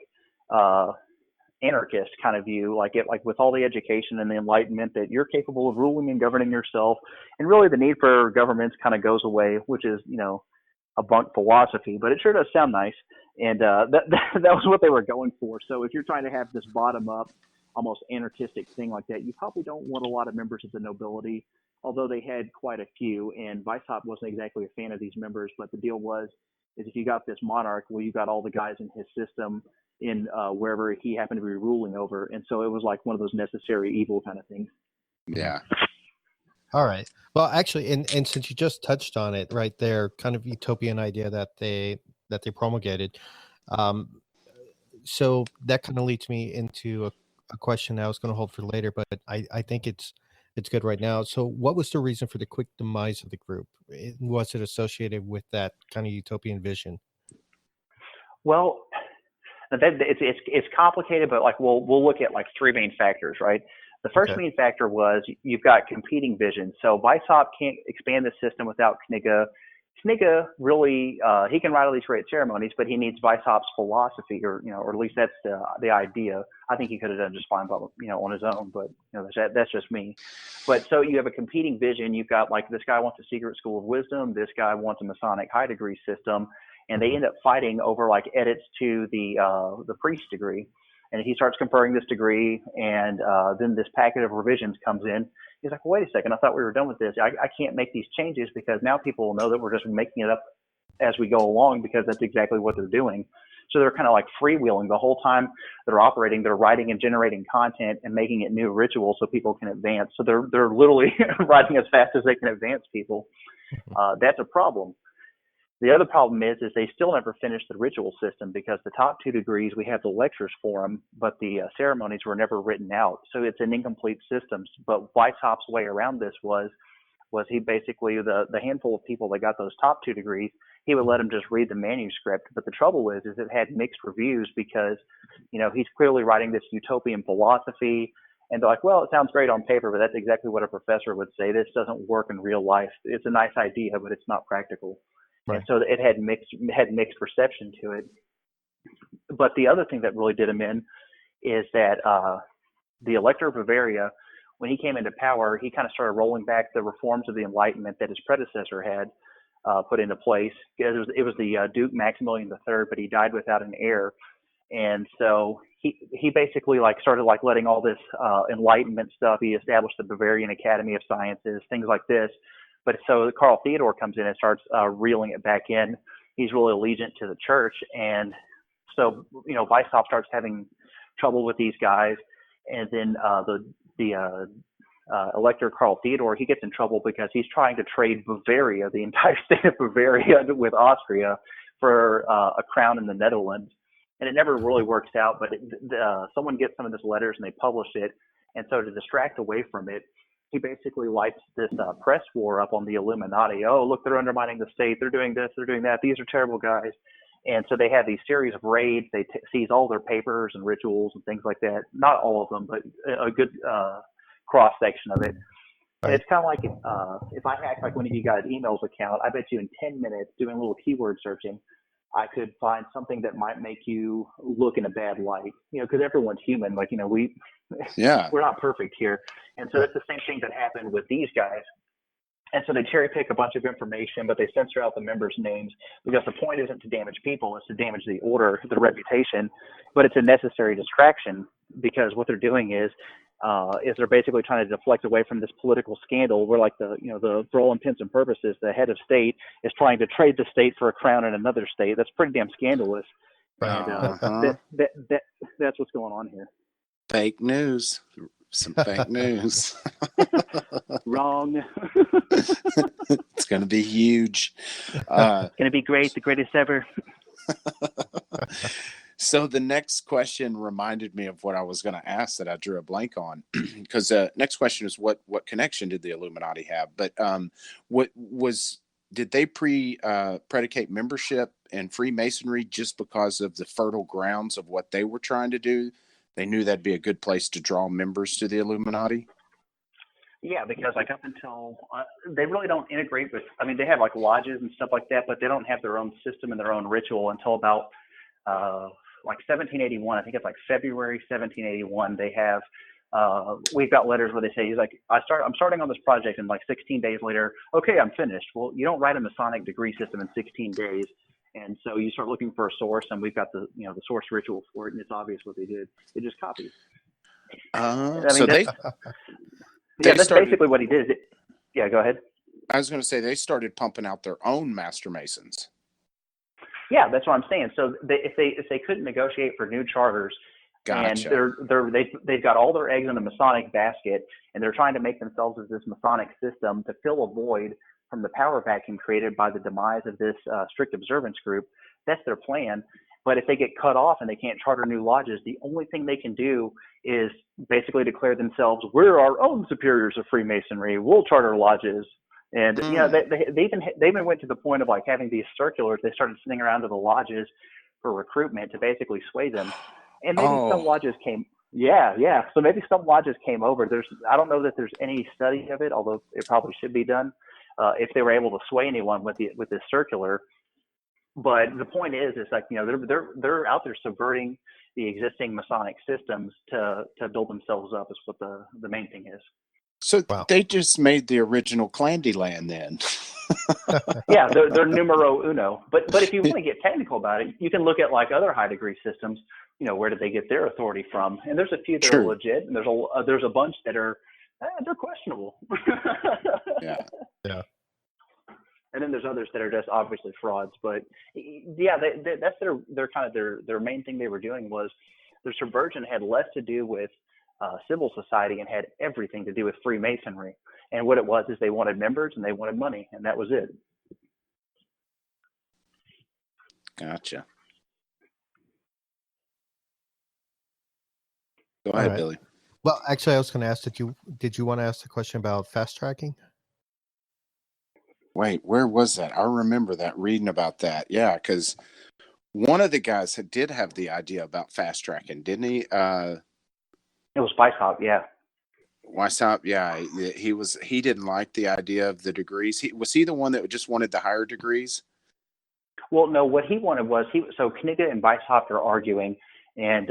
Speaker 3: anarchist kind of view, like with all the education and the enlightenment that you're capable of ruling and governing yourself, and really the need for governments kind of goes away, which is a bunk philosophy, but it sure does sound nice. And that was what they were going for. So if you're trying to have this bottom up, almost anarchistic thing like that, you probably don't want a lot of members of the nobility, although they had quite a few. And Weishaupt wasn't exactly a fan of these members, but the deal is if you got this monarch, well, you got all the guys in his system in wherever he happened to be ruling over. And so it was like one of those necessary evil kind of things.
Speaker 1: Yeah.
Speaker 2: All right. Well, actually, and since you just touched on it right there, kind of utopian idea that they promulgated. So that kind of leads me into a question I was going to hold for later, but I think it's good right now. So what was the reason for the quick demise of the group? Was it associated with that kind of utopian vision?
Speaker 3: Well, it's complicated, but like we'll look at like 3 main factors, right? The first main factor was you've got competing visions. So Weishaupt can't expand the system without Knigge. Knigge really he can write all these great ceremonies, but he needs Weishaupt's philosophy, or at least that's the idea. I think he could have done just fine, on his own, but that's just me. But so you have a competing vision. You've got like this guy wants a secret school of wisdom, this guy wants a Masonic high degree system, and they end up fighting over like edits to the priest degree. And he starts conferring this degree, and then this packet of revisions comes in. He's like, well, wait a second, I thought we were done with this. I can't make these changes because now people will know that we're just making it up as we go along, because that's exactly what they're doing. So they're kind of like freewheeling the whole time they're operating. They're writing and generating content and making it new rituals so people can advance. So they're literally writing as fast as they can advance people. That's a problem. The other problem is they still never finished the ritual system, because the top 2 degrees, we have the lectures for them, but the ceremonies were never written out. So it's an incomplete system. But Weishaupt's way around this was he basically, the handful of people that got those top 2 degrees, he would let them just read the manuscript. But the trouble is it had mixed reviews, because, he's clearly writing this utopian philosophy. And they're like, well, it sounds great on paper, but that's exactly what a professor would say. This doesn't work in real life. It's a nice idea, but it's not practical. Right. And so it had mixed perception to it. But the other thing that really did him in is that the Elector of Bavaria, when he came into power, he kind of started rolling back the reforms of the Enlightenment that his predecessor had put into place. It was the Duke Maximilian III, but he died without an heir. And so he basically like started like letting all this Enlightenment stuff. He established the Bavarian Academy of Sciences, things like this. But so Carl Theodor comes in and starts reeling it back in. He's really allegiant to the church. And so, Weishaupt starts having trouble with these guys. And then the Elector Carl Theodor, he gets in trouble because he's trying to trade Bavaria, the entire state of Bavaria, with Austria for a crown in the Netherlands. And it never really works out, but someone gets some of his letters and they publish it. And so to distract away from it, he basically lights this press war up on the Illuminati. Oh, look, they're undermining the state. They're doing this. They're doing that. These are terrible guys. And so they have these series of raids. They seize all their papers and rituals and things like that. Not all of them, but a good cross section of it. And
Speaker 2: Right.
Speaker 3: it's kind of like if I hacked like one of you guys' emails account, I bet you in 10 minutes doing a little keyword searching, I could find something that might make you look in a bad light. Because everyone's human. Like,
Speaker 1: Yeah.
Speaker 3: we're not perfect here. And so
Speaker 2: Right.
Speaker 3: that's the same thing that happened with these guys. And so they cherry pick a bunch of information, but they censor out the members' names because the point isn't to damage people, it's to damage the order, the reputation, but it's a necessary distraction because what they're doing is they're basically trying to deflect away from this political scandal where like for all intents and purposes, the head of state is trying to trade the state for a crown in another state. That's pretty damn scandalous.
Speaker 2: Right.
Speaker 3: And that's what's going on here.
Speaker 1: Fake news. Some fake news.
Speaker 3: Wrong.
Speaker 1: It's going to be huge.
Speaker 3: Going to be great, the greatest ever.
Speaker 1: So the next question reminded me of what I was going to ask that I drew a blank on, because next question is what connection did the Illuminati have? But did they predicate membership in Freemasonry just because of the fertile grounds of what they were trying to do? They knew that'd be a good place to draw members to the Illuminati.
Speaker 3: Yeah, because like up until they really don't integrate with. I mean, they have like lodges and stuff like that, but they don't have their own system and their own ritual until about like 1781. I think it's like February 1781. They have. We've got letters where they say he's like, I'm starting on this project, and like 16 days later, okay, I'm finished. Well, you don't write a Masonic degree system in 16 days. And so you start looking for a source, and we've got the source ritual for it, and it's obvious what they did. They just copied. That's basically what he did. Yeah, go ahead.
Speaker 1: I was going to say they started pumping out their own Master Masons.
Speaker 3: Yeah, that's what I'm saying. So if they couldn't negotiate for new charters,
Speaker 1: Gotcha.
Speaker 3: and they've got all their eggs in the Masonic basket, and they're trying to make themselves as this Masonic system to fill a void from the power vacuum created by the demise of this strict observance group. That's their plan. But if they get cut off and they can't charter new lodges, the only thing they can do is basically declare themselves, we're our own superiors of Freemasonry. We'll charter lodges. And they even went to the point of like having these circulars they started sending around to the lodges for recruitment to basically sway them. And maybe some lodges came. Yeah. So maybe some lodges came over. I don't know that there's any study of it, although it probably should be done. If they were able to sway anyone with this circular. But the point is like, they're out there subverting the existing Masonic systems to build themselves up is what the main thing is.
Speaker 1: So They just made the original Candyland then.
Speaker 3: Yeah, they're numero uno. But if you want to get technical about it, you can look at like other high degree systems. Where did they get their authority from? And there's a few that are legit, and there's a bunch that are they're questionable.
Speaker 1: Yeah.
Speaker 3: And then there's others that are just obviously frauds. But yeah, that's their kind of their main thing they were doing was their subversion had less to do with civil society and had everything to do with Freemasonry. And what it was is they wanted members and they wanted money, and that was it.
Speaker 1: Gotcha. Go ahead, Billy.
Speaker 2: Well, actually, I was going to ask, did you want to ask the question about fast tracking?
Speaker 1: Wait, where was that? I remember that reading about that. Yeah, because one of the guys did have the idea about fast tracking, didn't he?
Speaker 3: It was Weishaupt, yeah.
Speaker 1: Weishaupt, yeah. He didn't like the idea of the degrees. Was he the one that just wanted the higher degrees?
Speaker 3: Well, no. What he wanted was so Knigge and Weishaupt are arguing, and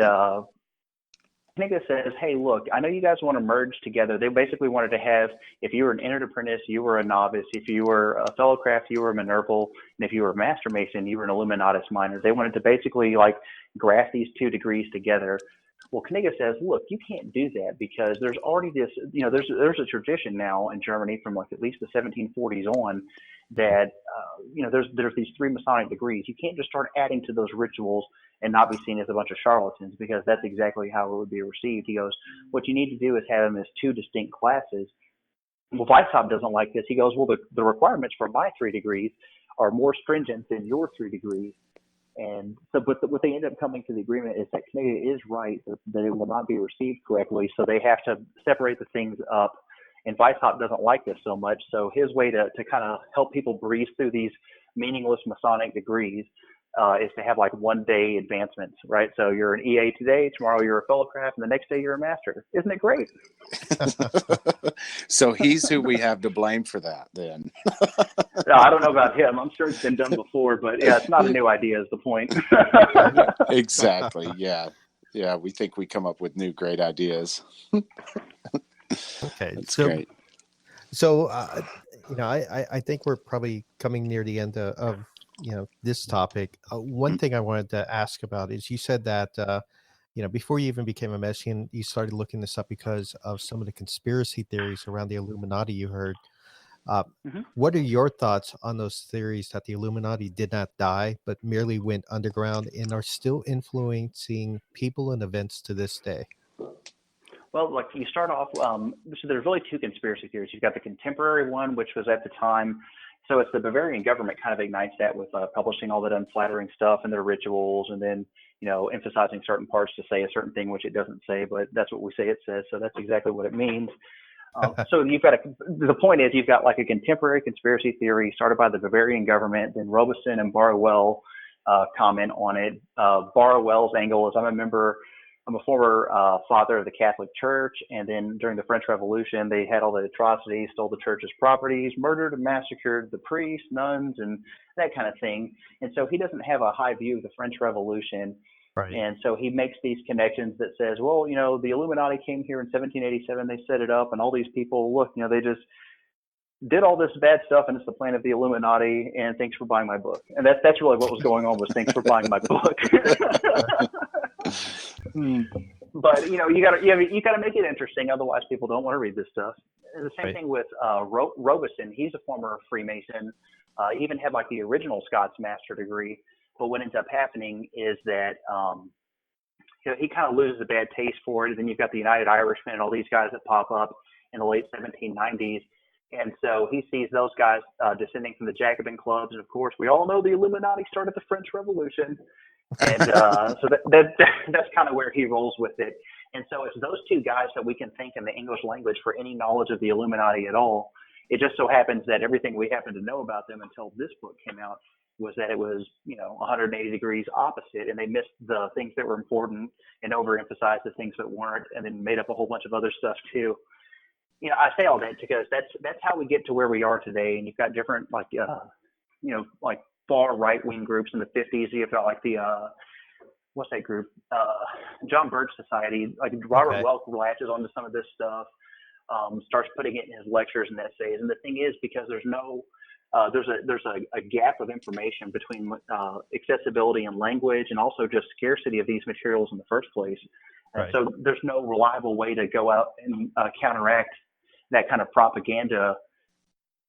Speaker 3: Knigge says, "Hey, look, I know you guys want to merge together." They basically wanted to have, if you were an entered apprentice, you were a novice. If you were a fellow craft, you were a Minerval, and if you were a master mason, you were an Illuminatus minor. They wanted to basically like graft these two degrees together. Well, Knigge says, look, you can't do that because there's already this, there's a tradition now in Germany from like at least the 1740s on that, there's these three Masonic degrees. You can't just start adding to those rituals and not be seen as a bunch of charlatans because that's exactly how it would be received. He goes, what you need to do is have them as two distinct classes. Well, Weishaupt doesn't like this. He goes, well, the requirements for my 3 degrees are more stringent than your 3 degrees. And so, but what they end up coming to the agreement is that Knigge is right, that it will not be received correctly. So they have to separate the things up. And Weishaupt doesn't like this so much. So his way to kind of help people breeze through these meaningless Masonic degrees is to have like 1 day advancements, right? So you're an EA today, tomorrow you're a fellow craft, and the next day you're a master. Isn't it great?
Speaker 1: So he's who we have to blame for that then.
Speaker 3: No, I don't know about him. I'm sure it's been done before, but yeah, it's not a new idea is the point.
Speaker 1: Exactly. Yeah. Yeah. We think we come up with new great ideas.
Speaker 4: Okay.
Speaker 1: That's great.
Speaker 4: So, I think we're probably coming near the end of this topic. One thing I wanted to ask about is you said that, before you even became a Messian, you started looking this up because of some of the conspiracy theories around the Illuminati you heard. What are your thoughts on those theories that the Illuminati did not die, but merely went underground and are still influencing people and events to this day?
Speaker 3: Well, like you start off, so there's really two conspiracy theories. You've got the contemporary one, which was at the time. So it's the Bavarian government kind of ignites that with publishing all that unflattering stuff and their rituals, and then, emphasizing certain parts to say a certain thing, which it doesn't say, but that's what we say it says. So that's exactly what it means. So the point is you've got like a contemporary conspiracy theory started by the Bavarian government, then Robeson and Barruel comment on it. Barruel's angle is I'm a former father of the Catholic Church, and then during the French Revolution, they had all the atrocities, stole the church's properties, murdered and massacred the priests, nuns, and that kind of thing. And so he doesn't have a high view of the French Revolution.
Speaker 4: Right.
Speaker 3: And so he makes these connections that says, well, the Illuminati came here in 1787, they set it up, and all these people, look, they just did all this bad stuff, and it's the plan of the Illuminati, and thanks for buying my book. And that's really what was going on, was thanks for buying my book. But you gotta make it interesting, otherwise people don't want to read this stuff. And the same thing with Robeson. He's a former Freemason, even had like the original Scots master degree. But what ends up happening is that he kind of loses a bad taste for it. And then you've got the United Irishmen and all these guys that pop up in the late 1790s. And so he sees those guys descending from the Jacobin clubs. And of course, we all know the Illuminati started the French Revolution. And so that's kind of where he rolls with it. And so it's those two guys that we can think in the English language for any knowledge of the Illuminati at all. It just so happens that everything we happen to know about them until this book came out was that it was, 180 degrees opposite, and they missed the things that were important and overemphasized the things that weren't, and then made up a whole bunch of other stuff too. I say all that because that's how we get to where we are today. And you've got different like far right-wing groups in the 50s. You've got like the what's that group? John Birch Society. Like Robert Welk latches onto some of this stuff, starts putting it in his lectures and essays. And the thing is, because there's a gap of information between accessibility and language, and also just scarcity of these materials in the first place. And so there's no reliable way to go out and counteract that kind of propaganda.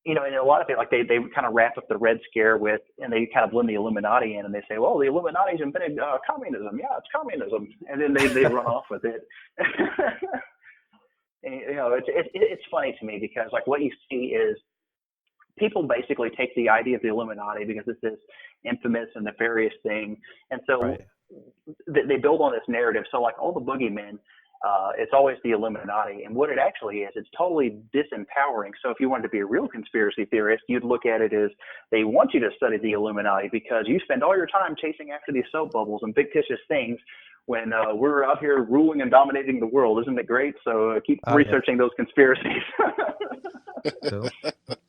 Speaker 3: And a lot of it, like they kind of wrap up the Red Scare with, and they kind of blend the Illuminati in, and they say, well, the Illuminati's invented communism. Yeah, it's communism. And then they run off with it. And, it's funny to me because like what you see is people basically take the idea of the Illuminati because it's this infamous and nefarious thing. And so they build on this narrative. So like all the boogeymen, it's always the Illuminati. And what it actually is, it's totally disempowering. So if you wanted to be a real conspiracy theorist, you'd look at it as they want you to study the Illuminati because you spend all your time chasing after these soap bubbles and fictitious things when we're out here ruling and dominating the world. Isn't it great? So keep researching those conspiracies.
Speaker 4: So,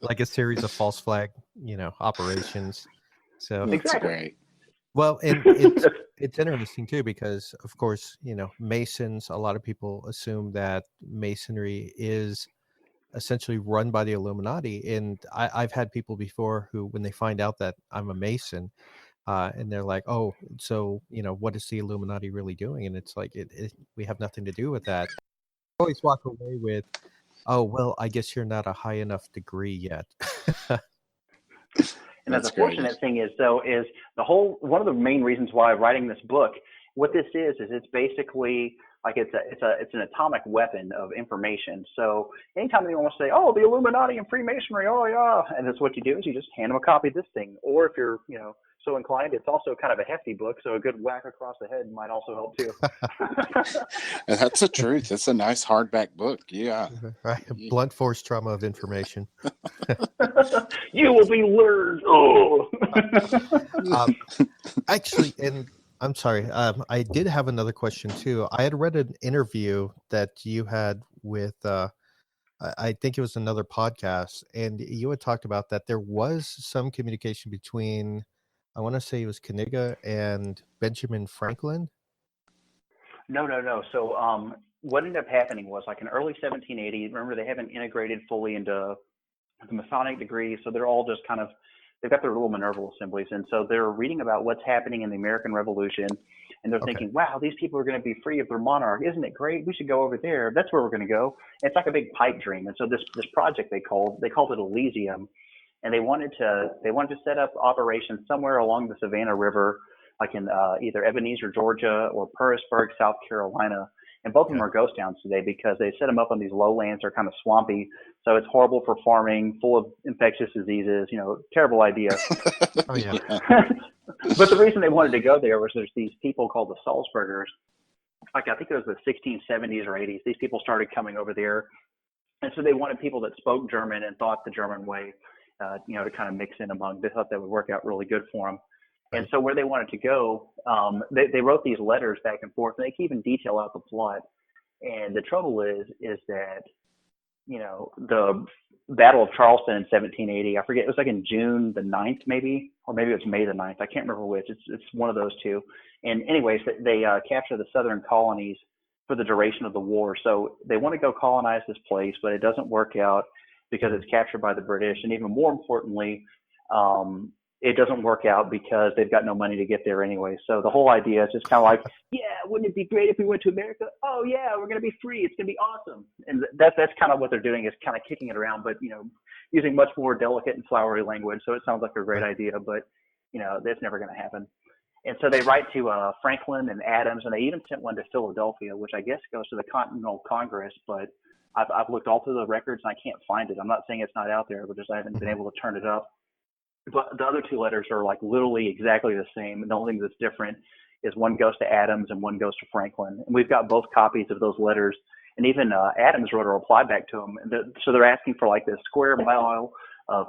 Speaker 4: like a series of false flag, operations. So
Speaker 1: That's great.
Speaker 4: Well, and it's interesting too because, of course, Masons. A lot of people assume that Masonry is essentially run by the Illuminati, and I've had people before who, when they find out that I'm a Mason, and they're like, "Oh, so what is the Illuminati really doing?" And it's like, we have nothing to do with that. I always walk away with, "Oh, well, I guess you're not a high enough degree yet."
Speaker 3: And the fortunate thing is one of the main reasons why I'm writing this book, what this is it's basically like it's an atomic weapon of information. So anytime anyone wants to say, "Oh, the Illuminati and Freemasonry," oh yeah, and that's what you do is you just hand them a copy of this thing. Or if you're so inclined, it's also kind of a hefty book, so a good whack across the head might also help too.
Speaker 1: That's the truth. It's a nice hardback book. Yeah.
Speaker 4: Right. Blunt force trauma of information.
Speaker 3: You will be lured. Oh.
Speaker 4: Actually, and I'm sorry, I did have another question too. I had read an interview that you had with, I think it was another podcast, and you had talked about that there was some communication between, I want to say it was Kaniga and Benjamin Franklin.
Speaker 3: No. So what ended up happening was like in early 1780, remember they haven't integrated fully into the Masonic degree, so they're all just kind of, they've got their little Minerva assemblies, and so they're reading about what's happening in the American Revolution, and they're thinking, wow, these people are going to be free of their monarch. Isn't it great? We should go over there. That's where we're going to go. It's like a big pipe dream. And so this project they called it Elysium, and they wanted to set up operations somewhere along the Savannah River, like in either Ebenezer, Georgia, or Pearisburg, South Carolina. And both of them are ghost towns today because they set them up on these lowlands. They're kind of swampy, so it's horrible for farming, full of infectious diseases. Terrible idea.
Speaker 4: Oh yeah.
Speaker 3: But the reason they wanted to go there was there's these people called the Salzburgers. Like I think it was the 1670s or 80s. These people started coming over there, and so they wanted people that spoke German and thought the German way, to kind of mix in among. They thought that would work out really good for them. And so where they wanted to go, they wrote these letters back and forth, and they can even detail out the plot. And the trouble is that, the Battle of Charleston in 1780, I forget, it was like in June the 9th maybe, or maybe it was May the 9th. I can't remember which. It's one of those two. And anyways, they capture the southern colonies for the duration of the war. So they want to go colonize this place, but it doesn't work out because it's captured by the British. And even more importantly, it doesn't work out because they've got no money to get there anyway. So the whole idea is just kind of like, yeah, wouldn't it be great if we went to America? Oh yeah, we're going to be free. It's going to be awesome. And that's kind of what they're doing, is kind of kicking it around, but using much more delicate and flowery language. So it sounds like a great idea, but that's never going to happen. And so they write to Franklin and Adams, and they even sent one to Philadelphia, which I guess goes to the Continental Congress, but I've looked all through the records and I can't find it. I'm not saying it's not out there, but just I haven't been able to turn it up. But the other two letters are like literally exactly the same. And the only thing that's different is one goes to Adams and one goes to Franklin. And we've got both copies of those letters. And even Adams wrote a reply back to them. And so they're asking for like this square mile of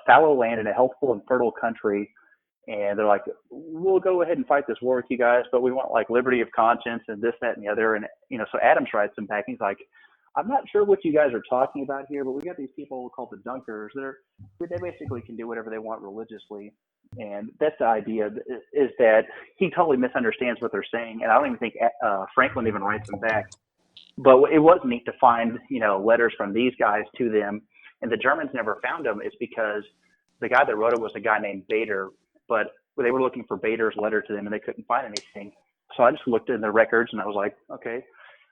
Speaker 3: fallow land in a healthful and fertile country. And they're like, we'll go ahead and fight this war with you guys, but we want like liberty of conscience and this, that, and the other. And, so Adams writes them back. He's like, I'm not sure what you guys are talking about here, but we got these people called the Dunkers. They basically can do whatever they want religiously. And that's the idea, is that he totally misunderstands what they're saying. And I don't even think Franklin even writes them back. But it was neat to find, letters from these guys to them. And the Germans never found them. It's because the guy that wrote it was a guy named Bader. But they were looking for Bader's letter to them, and they couldn't find anything. So I just looked in their records, and I was like, okay.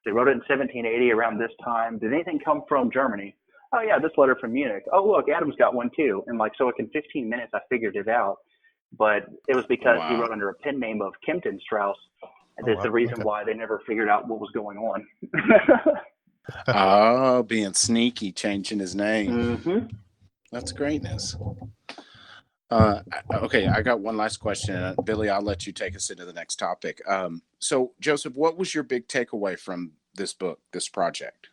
Speaker 3: They wrote it in 1780 around this time. Did anything come from Germany? Oh, yeah, this letter from Munich. Oh, look, Adams got one too. And like, so like in 15 minutes, I figured it out. But it was because he wrote under a pen name of Kempton Strauss. And that's the reason why they never figured out what was going on.
Speaker 1: Oh, being sneaky, changing his name.
Speaker 3: Mm-hmm.
Speaker 1: That's greatness. Okay, I got one last question. Billy, I'll let you take us into the next topic. So, Joseph, what was your big takeaway from this book, this project?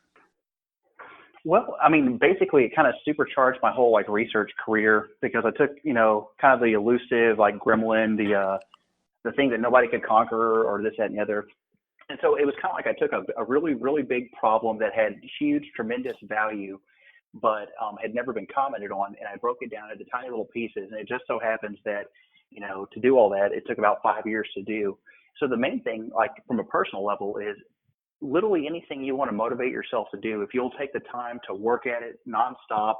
Speaker 3: Well, I mean, basically, it kind of supercharged my whole like research career, because I took, kind of the elusive, like gremlin, the thing that nobody could conquer, or this, that, and the other. And so it was kind of like I took a really, really big problem that had huge, tremendous value, but had never been commented on, and I broke it down into tiny little pieces. And it just so happens that, to do all that, it took about 5 years to do. So the main thing, like from a personal level, is literally anything you want to motivate yourself to do. If you'll take the time to work at it nonstop,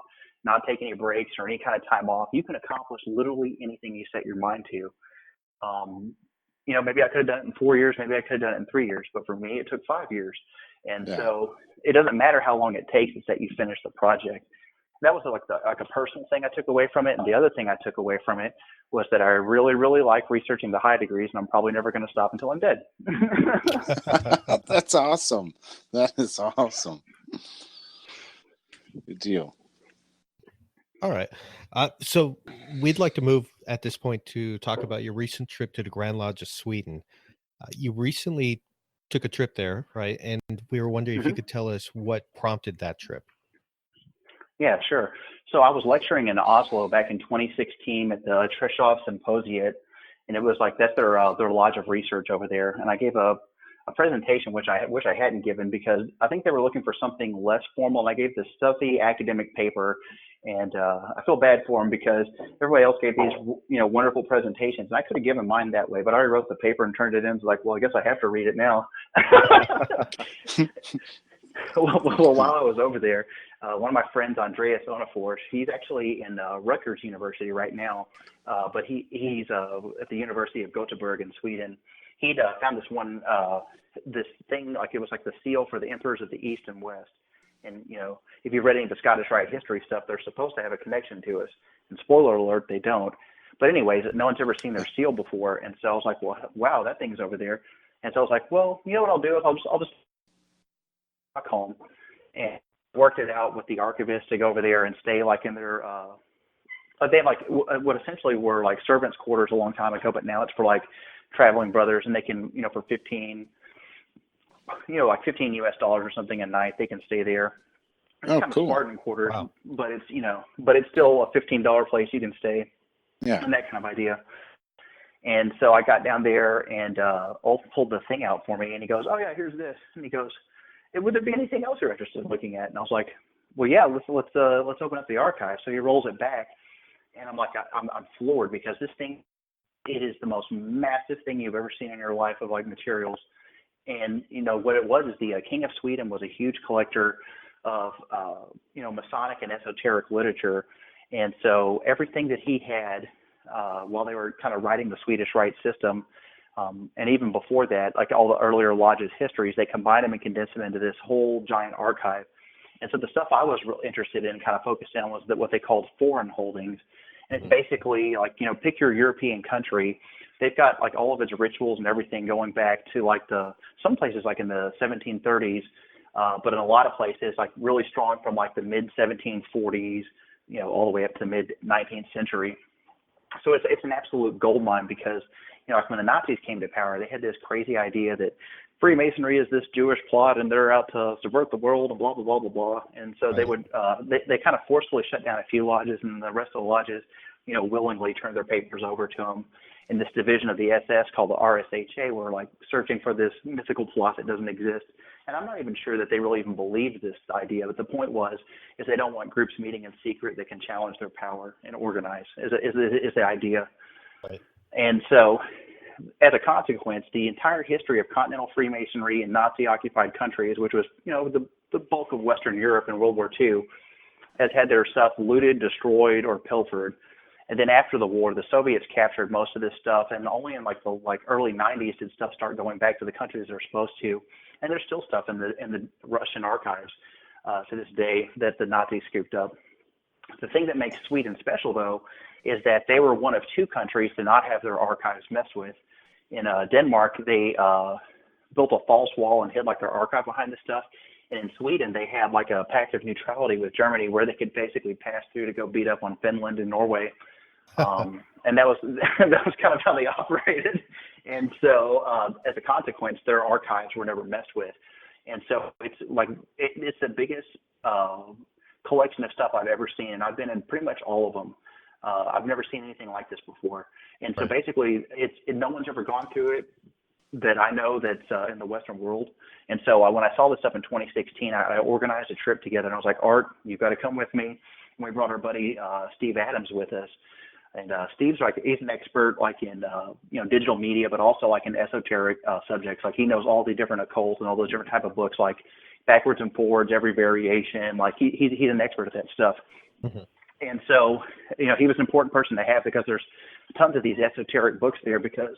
Speaker 3: not take any breaks or any kind of time off, you can accomplish literally anything you set your mind to. Maybe I could have done it in 4 years, maybe I could have done it in 3 years, but for me, it took 5 years. And so it doesn't matter how long it takes, it's that you finish the project. that was like a personal thing I took away from it. And the other thing I took away from it was that I really, really like researching the high degrees, and I'm probably never going to stop until I'm dead.
Speaker 1: That's awesome. That is awesome. Good deal.
Speaker 4: All right. So we'd like to move at this point to talk about your recent trip to the Grand Lodge of Sweden. You recently took a trip there, right? And we were wondering if you could tell us what prompted that trip.
Speaker 3: Yeah, sure. So I was lecturing in Oslo back in 2016 at the Treshow Symposiate, and it was like that's their lodge of research over there. And I gave a presentation which I hadn't given because I think they were looking for something less formal. And I gave this stuffy academic paper, and I feel bad for them because everybody else gave these wonderful presentations, and I could have given mine that way, but I already wrote the paper and turned it in. It's like, well, I guess I have to read it now. Well, while I was over there, one of my friends, Andreas Onefors, he's actually in Rutgers University right now, but he's at the University of Gothenburg in Sweden. He'd found this thing, like it was like the seal for the emperors of the East and West. And, if you've read any of the Scottish Rite history stuff, they're supposed to have a connection to us. And spoiler alert, they don't. But anyways, no one's ever seen their seal before. And so I was like, well, wow, that thing's over there. And so I was like, well, you know what I'll do? I'll just back home, and worked it out with the archivist to go over there and stay like in their they had like what essentially were like servants' quarters a long time ago, but now it's for like traveling brothers, and they can for $15 US or something a night they can stay there. It's kind of Spartan quarters. Wow. But it's still a $15 place you can stay.
Speaker 1: Yeah.
Speaker 3: And that kind of idea. And so I got down there, and Ulf pulled the thing out for me, and he goes, "Oh yeah, here's this." And he goes, "Would there be anything else you're interested in looking at?" And I was like, "Well, yeah, let's open up the archive." So he rolls it back, and I'm like, I'm floored because this thing, it is the most massive thing you've ever seen in your life of like materials. And what it was is the King of Sweden was a huge collector of Masonic and esoteric literature, and so everything that he had while they were kind of writing the Swedish Rite system. And even before that, like all the earlier lodges' histories, they combined them and condensed them into this whole giant archive. And so the stuff I was real interested in, kind of focused on, was what they called foreign holdings. And it's basically like, pick your European country. They've got like all of its rituals and everything going back to like some places like in the 1730s, but in a lot of places like really strong from like the mid 1740s, all the way up to the mid 19th century. So it's an absolute goldmine because, like when the Nazis came to power, they had this crazy idea that Freemasonry is this Jewish plot and they're out to subvert the world and blah, blah, blah, blah, blah. And so they would, they kind of forcefully shut down a few lodges, and the rest of the lodges, willingly turned their papers over to them. In this division of the SS called the RSHA, were like searching for this mythical plot that doesn't exist. And I'm not even sure that they really even believed this idea, but the point is they don't want groups meeting in secret that can challenge their power and organize, is the idea. Right. And so, as a consequence, the entire history of continental Freemasonry in Nazi-occupied countries, which was, the bulk of Western Europe in World War II, has had their stuff looted, destroyed, or pilfered. And then after the war, the Soviets captured most of this stuff, and only in the early 90s did stuff start going back to the countries they're supposed to. And there's still stuff in the Russian archives to this day that the Nazis scooped up. The thing that makes Sweden special, though, is that they were one of two countries to not have their archives messed with. In Denmark, they built a false wall and hid their archive behind this stuff. And in Sweden, they had a pact of neutrality with Germany where they could basically pass through to go beat up on Finland and Norway. And that was kind of how they operated. And so as a consequence, their archives were never messed with. And so it's it's the biggest collection of stuff I've ever seen. And I've been in pretty much all of them. I've never seen anything like this before. And so basically no one's ever gone through it that I know that's in the Western world. And so when I saw this stuff in 2016, I organized a trip together, and I was like, Art, you've got to come with me. And we brought our buddy Steve Adams with us. And Steve's he's an expert in digital media, but also in esoteric subjects. He knows all the different occult and all those different type of books, backwards and forwards, every variation. He's an expert at that stuff. Mm-hmm. And so, he was an important person to have because there's tons of these esoteric books there because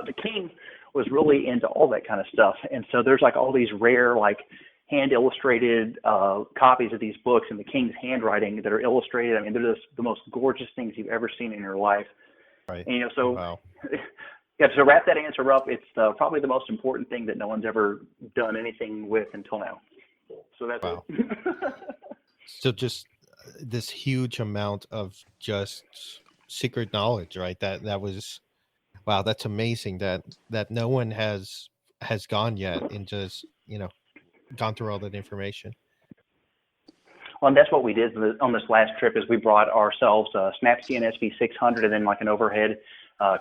Speaker 3: the king was really into all that kind of stuff. And so there's all these rare, hand illustrated copies of these books in the king's handwriting that are illustrated. I mean, they're just the most gorgeous things you've ever seen in your life.
Speaker 4: Right.
Speaker 3: And, so
Speaker 4: Wow.
Speaker 3: yeah, to wrap that answer up, it's probably the most important thing that no one's ever done anything with until now. So that's
Speaker 4: Wow.
Speaker 3: it.
Speaker 4: So just this huge amount of just secret knowledge, right? That was, wow, that's amazing that no one has gone yet and just, gone through all that information.
Speaker 3: Well, and that's what we did on this last trip is we brought ourselves a Snapscan SV600 and then like an overhead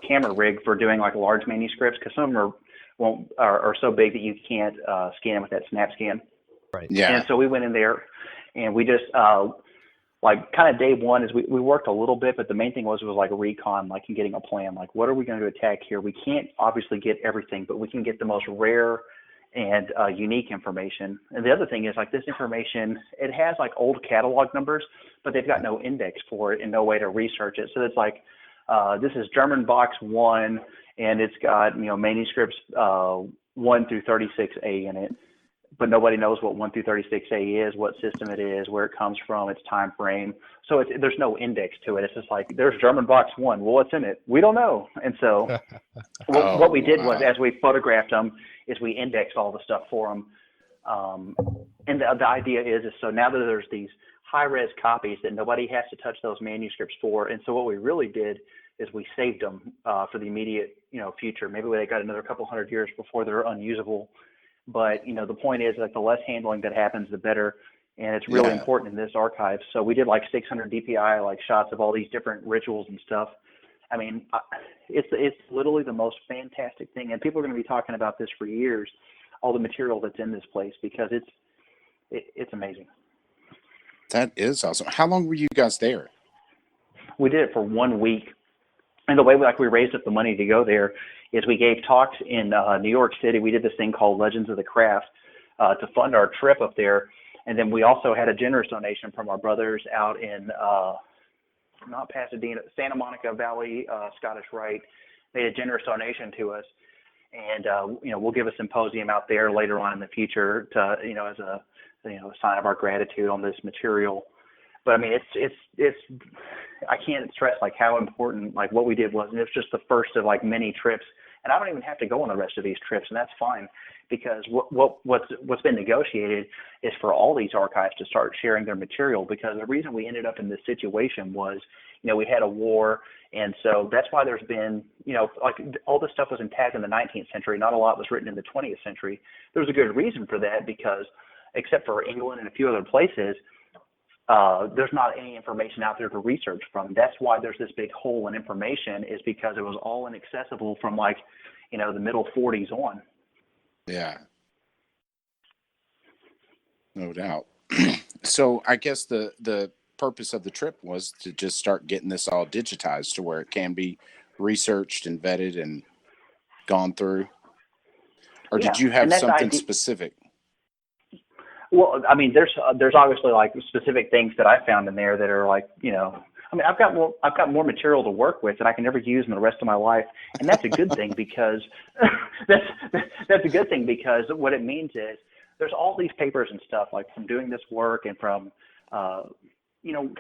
Speaker 3: camera rig for doing like large manuscripts, because some of them are so big that you can't scan with that Snapscan.
Speaker 4: Right.
Speaker 1: Yeah.
Speaker 3: And so we went in there and we just like kind of day one is we worked a little bit, but the main thing was like a recon, like in getting a plan, like what are we going to attack here? We can't obviously get everything, but we can get the most rare and unique information. And the other thing is like this information, it has like old catalog numbers, but they've got no index for it and no way to research it. So it's like, this is German box 1 and it's got, manuscripts 1 through 36A in it, but nobody knows what 1 through 36A is, what system it is, where it comes from, its time frame. So there's no index to it. It's just like, there's German box 1. Well, what's in it? We don't know. And so what we did was, as we photographed them, is we indexed all the stuff for them. And the idea is so now that there's these high-res copies that nobody has to touch those manuscripts for. And so what we really did is we saved them for the immediate, future. Maybe they got another couple hundred years before they're unusable. But, the point is like the less handling that happens, the better. And it's really important in this archive. So we did like 600 DPI, like shots of all these different rituals and stuff. I mean, it's literally the most fantastic thing. And people are going to be talking about this for years, all the material that's in this place, because it's amazing.
Speaker 1: That is awesome. How long were you guys there?
Speaker 3: We did it for 1 week. And the way we raised up the money to go there is we gave talks in New York City. We did this thing called Legends of the Craft to fund our trip up there. And then we also had a generous donation from our brothers out in not Pasadena, Santa Monica Valley, Scottish Rite. Made a generous donation to us. And, we'll give a symposium out there later on in the future to, as a, sign of our gratitude on this material. But I mean, it's, I can't stress like how important like what we did was, and it's just the first of like many trips. And I don't even have to go on the rest of these trips, and that's fine, because what's been negotiated is for all these archives to start sharing their material, because the reason we ended up in this situation was, we had a war, and so that's why there's been, like all this stuff was intact in the 19th century. Not a lot was written in the 20th century. There was a good reason for that, because except for England and a few other places, there's not any information out there to research from. That's why there's this big hole in information, is because it was all inaccessible from like, the middle 40s on.
Speaker 1: Yeah. No doubt. So I guess the purpose of the trip was to just start getting this all digitized to where it can be researched and vetted and gone through. Or did you have something specific?
Speaker 3: Well, I mean, there's obviously like specific things that I found in there that are like, I mean, I've got more material to work with that I can never use in the rest of my life, and that's a good thing, because that's a good thing, because what it means is there's all these papers and stuff like from doing this work and from kind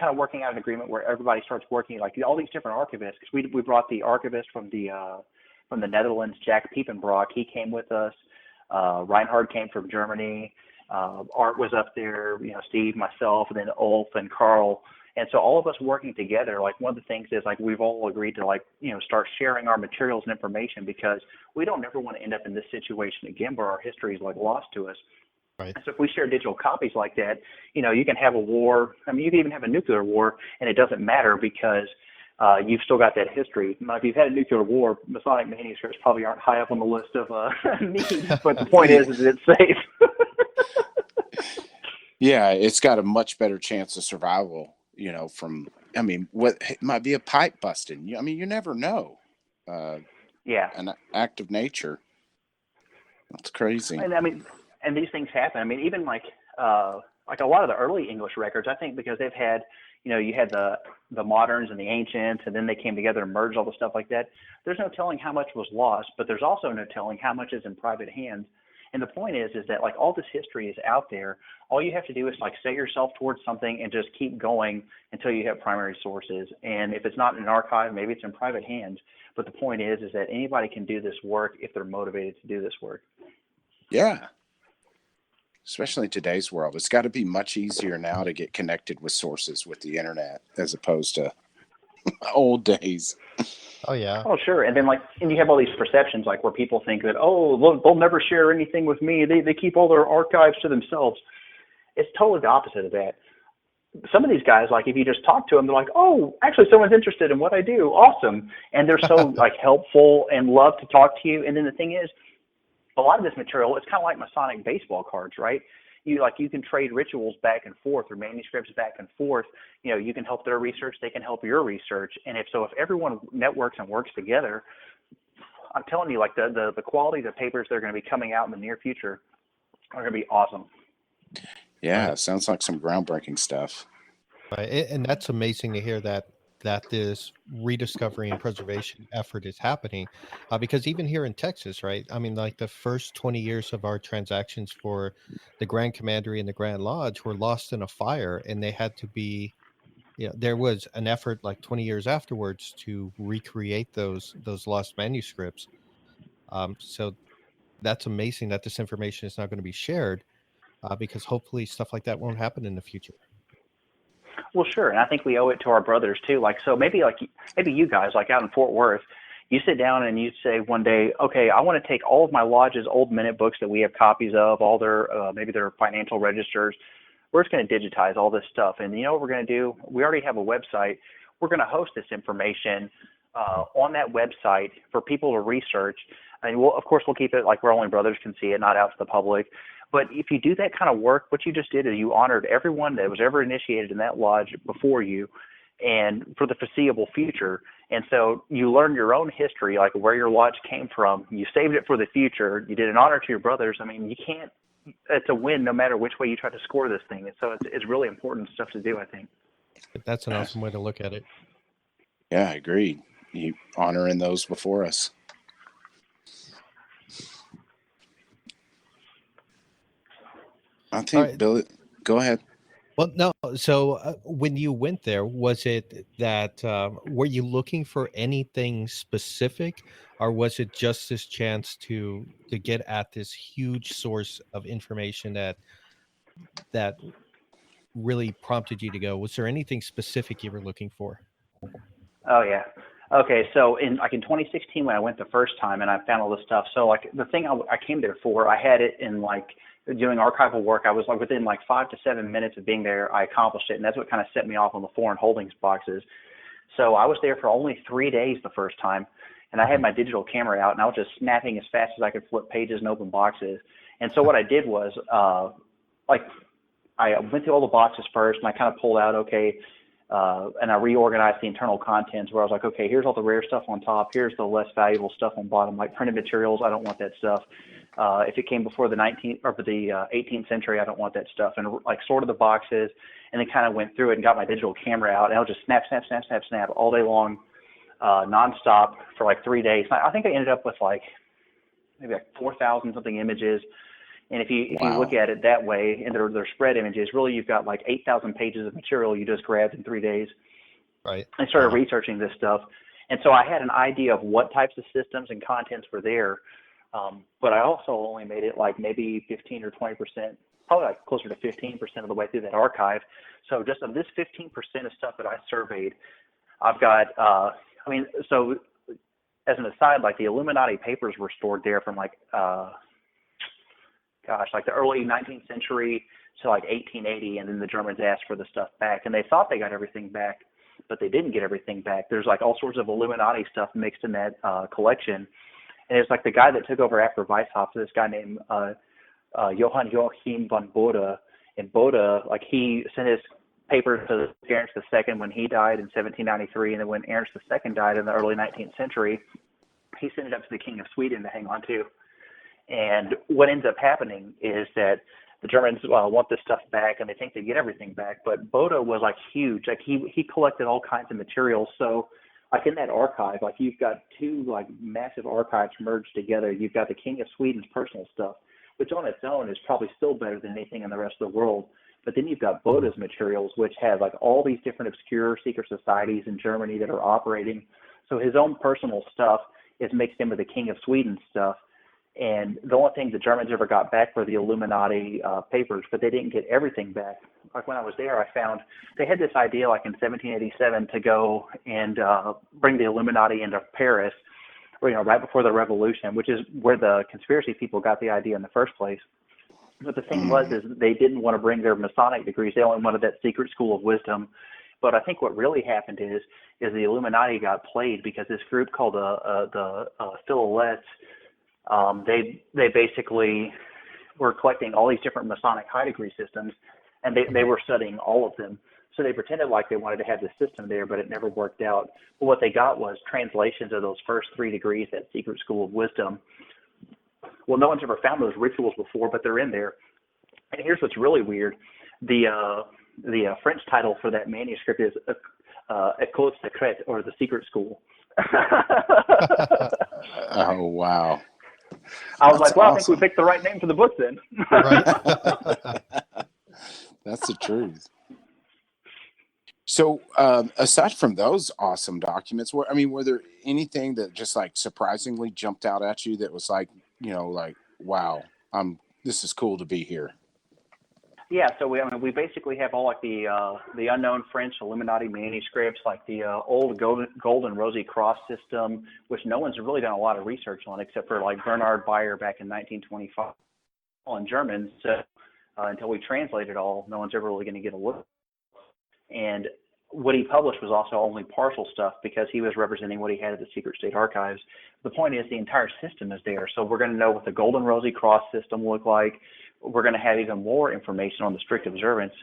Speaker 3: of working out an agreement where everybody starts working, like all these different archivists, because we brought the archivist from the Netherlands, Jack Piepenbrock. He came with us. Reinhard came from Germany. Art was up there, Steve, myself, and then Ulf and Carl. And so all of us working together, like one of the things is like we've all agreed to like, start sharing our materials and information, because we don't ever want to end up in this situation again where our history is like lost to us.
Speaker 4: Right.
Speaker 3: So if we share digital copies like that, you can have a war. I mean, you can even have a nuclear war, and it doesn't matter, because you've still got that history. Now, if you've had a nuclear war, Masonic manuscripts probably aren't high up on the list of needs, but the point is it's safe.
Speaker 1: Yeah, it's got a much better chance of survival, from, I mean, what it might be a pipe busting. I mean, you never know. An act of nature. That's crazy.
Speaker 3: And I mean, and these things happen. I mean, even like a lot of the early English records, I think, because they've had, you had the moderns and the ancients, and then they came together and merged all the stuff like that. There's no telling how much was lost, but there's also no telling how much is in private hands. And the point is that like all this history is out there. All you have to do is like set yourself towards something and just keep going until you have primary sources. And if it's not in an archive, maybe it's in private hands. But the point is that anybody can do this work if they're motivated to do this work.
Speaker 1: Yeah. Especially in today's world, it's got to be much easier now to get connected with sources with the internet as opposed to old days.
Speaker 4: Oh yeah.
Speaker 3: Oh, sure. And then and you have all these perceptions like where people think that, oh, they'll never share anything with me. They keep all their archives to themselves. It's totally the opposite of that. Some of these guys, like if you just talk to them, they're like, oh, actually someone's interested in what I do. Awesome. And they're so like helpful and love to talk to you. And then the thing is, a lot of this material, it's kind of like Masonic baseball cards, right? You can trade rituals back and forth or manuscripts back and forth. You know, you can help their research, they can help your research. And if everyone networks and works together, I'm telling you, like the quality of the papers that are going to be coming out in the near future are going to be awesome.
Speaker 1: Yeah, sounds like some groundbreaking stuff.
Speaker 4: Right. And that's amazing to hear that this rediscovery and preservation effort is happening, because even here in Texas, right? I mean, like the first 20 years of our transactions for the Grand Commandery and the Grand Lodge were lost in a fire, and they had to be, there was an effort like 20 years afterwards to recreate those lost manuscripts. So that's amazing that this information is not going to be shared, because hopefully stuff like that won't happen in the future.
Speaker 3: Well, sure, and I think we owe it to our brothers too. So maybe you guys, like out in Fort Worth, you sit down and you say one day, okay, I want to take all of my lodge's old minute books that we have copies of, all their maybe their financial registers. We're just going to digitize all this stuff, and you know what we're going to do? We already have a website. We're going to host this information on that website for people to research, and of course we'll keep it like where only brothers can see it, not out to the public. But if you do that kind of work, what you just did is you honored everyone that was ever initiated in that lodge before you and for the foreseeable future. And so you learned your own history, like where your lodge came from. You saved it for the future. You did an honor to your brothers. I mean, it's a win no matter which way you try to score this thing. And so it's really important stuff to do, I think.
Speaker 4: That's an awesome way to look at it.
Speaker 1: Yeah, I agree. You honoring those before us. I think,
Speaker 4: right.
Speaker 1: Bill, go ahead.
Speaker 4: Well, no. So when you went there, was it that were you looking for anything specific, or was it just this chance to get at this huge source of information that really prompted you to go? Was there anything specific you were looking for?
Speaker 3: Oh yeah. Okay, so in 2016 when I went the first time and I found all this stuff, so like the thing I came there for, I had it in like doing archival work. I was like within like 5 to 7 minutes of being there, I accomplished it, and that's what kind of set me off on the foreign holdings boxes. So I was there for only 3 days the first time, and I had my digital camera out, and I was just snapping as fast as I could flip pages and open boxes. And so what I did was, I went through all the boxes first, and I kind of pulled out, and I reorganized the internal contents where I was like, okay, here's all the rare stuff on top. Here's the less valuable stuff on bottom, like printed materials. I don't want that stuff. If it came before the 18th century, I don't want that stuff. And like sorted the boxes, and then kind of went through it and got my digital camera out, and I was just snap all day long, nonstop for like 3 days. I think I ended up with maybe 4,000 something images. And if you look at it that way, and they're spread images, really you've got like 8,000 pages of material you just grabbed in 3 days.
Speaker 4: Right.
Speaker 3: I started researching this stuff. And so I had an idea of what types of systems and contents were there. But I also only made it like maybe 15 or 20%, probably like closer to 15% of the way through that archive. So just of this 15% of stuff that I surveyed, I've got, so as an aside, like the Illuminati papers were stored there from like the early 19th century to like 1880, and then the Germans asked for the stuff back, and they thought they got everything back, but they didn't get everything back. There's like all sorts of Illuminati stuff mixed in that collection, and it's like the guy that took over after Weishaupt, this guy named Johann Joachim von Bode, and Bode, like he sent his papers to Ernst II when he died in 1793, and then when Ernst II died in the early 19th century, he sent it up to the King of Sweden to hang on to. And what ends up happening is that the Germans want this stuff back, and they think they get everything back. But Bode was like huge. Like he collected all kinds of materials. So like in that archive, like you've got two like massive archives merged together. You've got the King of Sweden's personal stuff, which on its own is probably still better than anything in the rest of the world. But then you've got Boda's materials, which have like all these different obscure secret societies in Germany that are operating. So his own personal stuff is mixed in with the King of Sweden stuff. And the only thing the Germans ever got back were the Illuminati papers, but they didn't get everything back. Like when I was there, I found they had this idea like in 1787 to go and bring the Illuminati into Paris, or, right before the revolution, which is where the conspiracy people got the idea in the first place. But the thing was, is they didn't want to bring their Masonic degrees. They only wanted that secret school of wisdom. But I think what really happened is the Illuminati got played because this group called the Philolets, they basically were collecting all these different Masonic high degree systems, and they were studying all of them. So they pretended like they wanted to have the system there, but it never worked out. But what they got was translations of those first 3 degrees, that secret school of wisdom. Well, no one's ever found those rituals before, but they're in there. And here's what's really weird. The French title for that manuscript is École Secrète, or the secret school.
Speaker 1: Oh, wow.
Speaker 3: I was
Speaker 1: That's
Speaker 3: like, well,
Speaker 1: awesome.
Speaker 3: I think we picked the right name for the book then.
Speaker 4: Right.
Speaker 1: That's the truth. So aside from those awesome documents, were there anything that just like surprisingly jumped out at you that was like, like, wow, this is cool to be here?
Speaker 3: Yeah, so we basically have all like the unknown French Illuminati manuscripts, like the old Golden Rosy Cross system, which no one's really done a lot of research on except for like Bernard Bayer back in 1925 in German. So until we translate it all, no one's ever really going to get a look. And what he published was also only partial stuff because he was representing what he had at the Secret State Archives. The point is the entire system is there. So we're going to know what the Golden Rosy Cross system looked like. We're going to have even more information on the strict observance.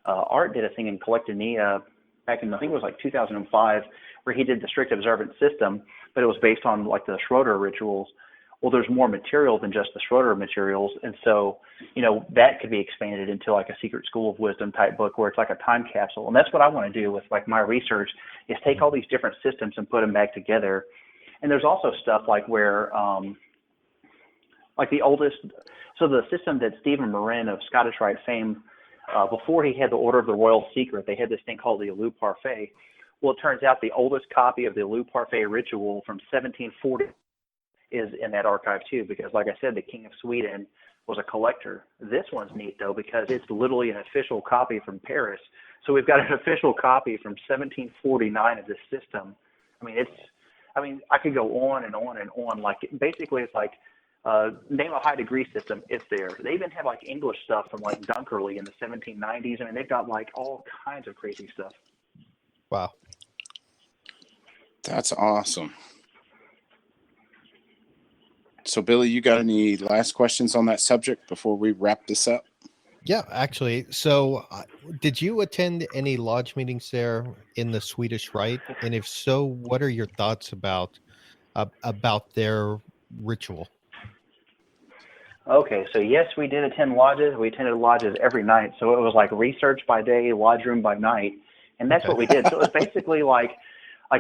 Speaker 3: Art did a thing in Collectania back in, I think it was like 2005, where he did the strict observance system, but it was based on like the Schroeder rituals. Well, there's more material than just the Schroeder materials. And so, that could be expanded into like a secret school of wisdom type book where it's like a time capsule. And that's what I want to do with like my research, is take all these different systems and put them back together. And there's also stuff like where, like the oldest, so the system that Stephen Marin of Scottish Rite fame, before he had the Order of the Royal Secret, they had this thing called the Alou Parfait. Well, it turns out the oldest copy of the Alou Parfait ritual from 1740 is in that archive too, because like I said, the King of Sweden was a collector. This one's neat though, because it's literally an official copy from Paris. So we've got an official copy from 1749 of this system. I could go on and on and on. Like basically it's like, name a high degree system, it's there. They even have like English stuff from like Dunkerley in the 1790s. They've got like all kinds of crazy stuff.
Speaker 4: Wow.
Speaker 1: That's awesome. So Billy, you got any last questions on that subject before we wrap this up?
Speaker 4: Yeah, actually. So did you attend any lodge meetings there in the Swedish Rite? And if so, what are your thoughts about their ritual?
Speaker 3: Okay, so yes, we did attend lodges. We attended lodges every night. So it was like research by day, lodge room by night. And that's what we did. So it was basically like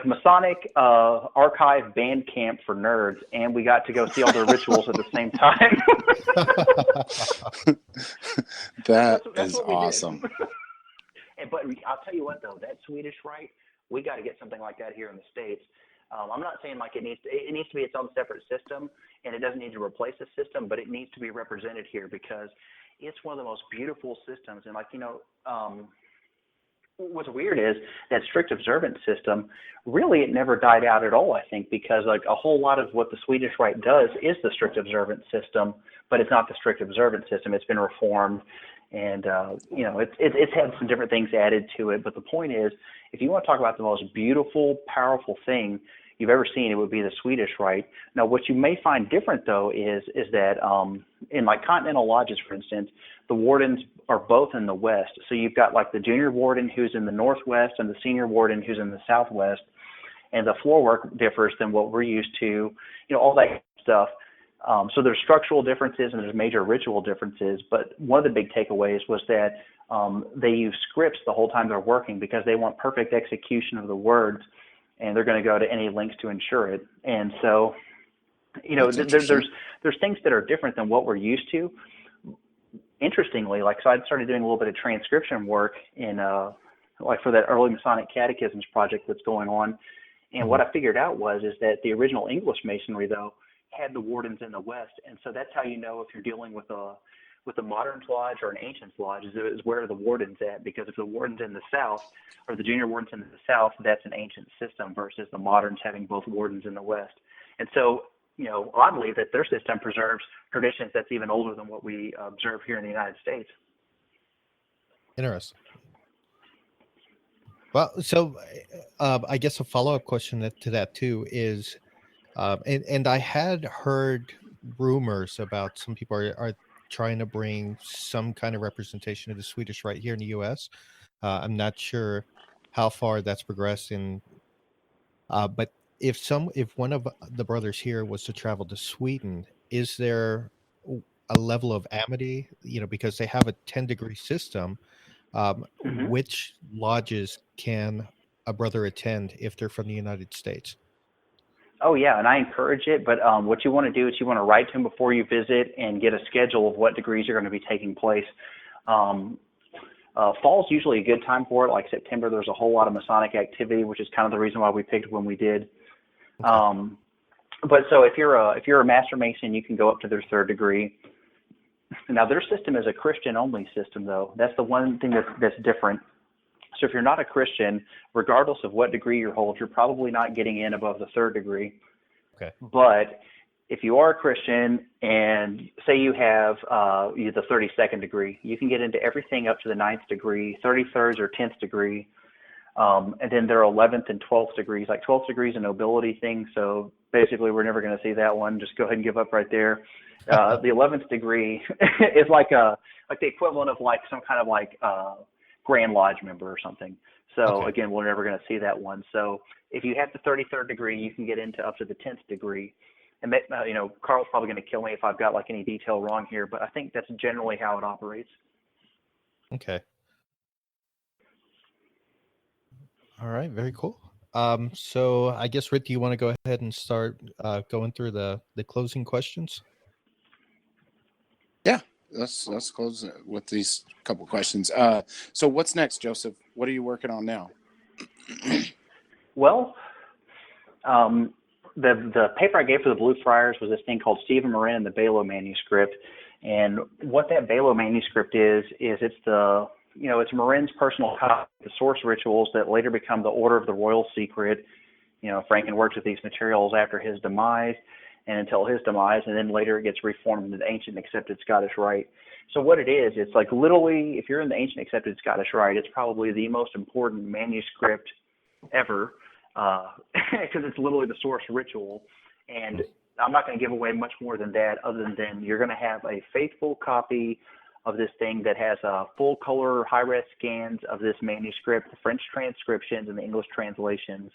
Speaker 3: Masonic archive band camp for nerds. And we got to go see all their rituals at the same time.
Speaker 1: That's
Speaker 3: what we
Speaker 1: awesome.
Speaker 3: But I'll tell you what, though, that Swedish Rite, we got to get something like that here in the States. I'm not saying like it needs to be its own separate system, and it doesn't need to replace the system, but it needs to be represented here because it's one of the most beautiful systems. And what's weird is that strict observance system, really it never died out at all, I think, because like a whole lot of what the Swedish Rite does is the strict observance system, but it's not the strict observance system. It's been reformed. And, it's had some different things added to it. But the point is, if you want to talk about the most beautiful, powerful thing you've ever seen, it would be the Swedish Rite. Now, what you may find different, though, is that in like continental lodges, for instance, the wardens are both in the west. So you've got like the junior warden who's in the northwest and the senior warden who's in the southwest. And the floor work differs than what we're used to, all that stuff. So there's structural differences and there's major ritual differences, but one of the big takeaways was that they use scripts the whole time they're working because they want perfect execution of the words, and they're going to go to any lengths to ensure it. And so
Speaker 1: That's interesting.
Speaker 3: there's things that are different than what we're used to. Interestingly, like, so I started doing a little bit of transcription work in like for that early Masonic catechisms project that's going on. And what I figured out is that the original English Masonry, though, had the wardens in the West. And so that's how you know if you're dealing with a modern lodge or an ancient lodge, is where are the wardens at? Because if the warden's in the South, or the junior warden's in the South, that's an ancient system versus the moderns having both wardens in the West. And so, oddly, that their system preserves traditions that's even older than what we observe here in the United States.
Speaker 4: Interesting. Well, so I guess a follow-up question to that too is, and I had heard rumors about some people are trying to bring some kind of representation of the Swedish Rite here in the U.S. I'm not sure how far that's progressed but if one of the brothers here was to travel to Sweden, is there a level of amity? Because they have a 10-degree system. Which lodges can a brother attend if they're from the United States?
Speaker 3: Oh, yeah, and I encourage it, but what you want to do is you want to write to him before you visit and get a schedule of what degrees are going to be taking place. Fall's usually a good time for it. Like September, there's a whole lot of Masonic activity, which is kind of the reason why we picked when we did. Okay. But so if you're a Master Mason, you can go up to their 3rd degree. Now, their system is a Christian-only system, though. That's the one thing that's different. So if you're not a Christian, regardless of what degree you hold, you're probably not getting in above the 3rd degree. Okay. But if you are a Christian and say you have the 32nd degree, you can get into everything up to the 9th degree, 33rd or 10th degree. And then there are 11th and 12th degrees. Like 12th degree is a nobility thing, so basically we're never going to see that one. Just go ahead and give up right there. The 11th degree is like the equivalent of like some kind of like Grand Lodge member or something. So again, we're never going to see that one. So if you have the 33rd degree, you can get into up to the 10th degree. And Carl's probably going to kill me if I've got like any detail wrong here, but I think that's generally how it operates.
Speaker 4: Okay. All right, very cool. So I guess, Rhit, do you want to go ahead and start going through the closing questions?
Speaker 1: Yeah, let's close with these couple questions. So what's next, Joseph? What are you working on now?
Speaker 3: Well, the paper I gave for the Blue Friars was this thing called Stephen Marin and the Balo manuscript. And what that Balo manuscript is it's it's Marin's personal copy of the source rituals that later become the Order of the Royal Secret. Franken worked with these materials after his demise and until his demise, and then later it gets reformed into the Ancient Accepted Scottish Rite. So what it is, it's like literally, if you're in the Ancient Accepted Scottish Rite, it's probably the most important manuscript ever, because it's literally the source ritual. And I'm not going to give away much more than that, other than you're going to have a faithful copy of this thing that has full color high-res scans of this manuscript, the French transcriptions and the English translations,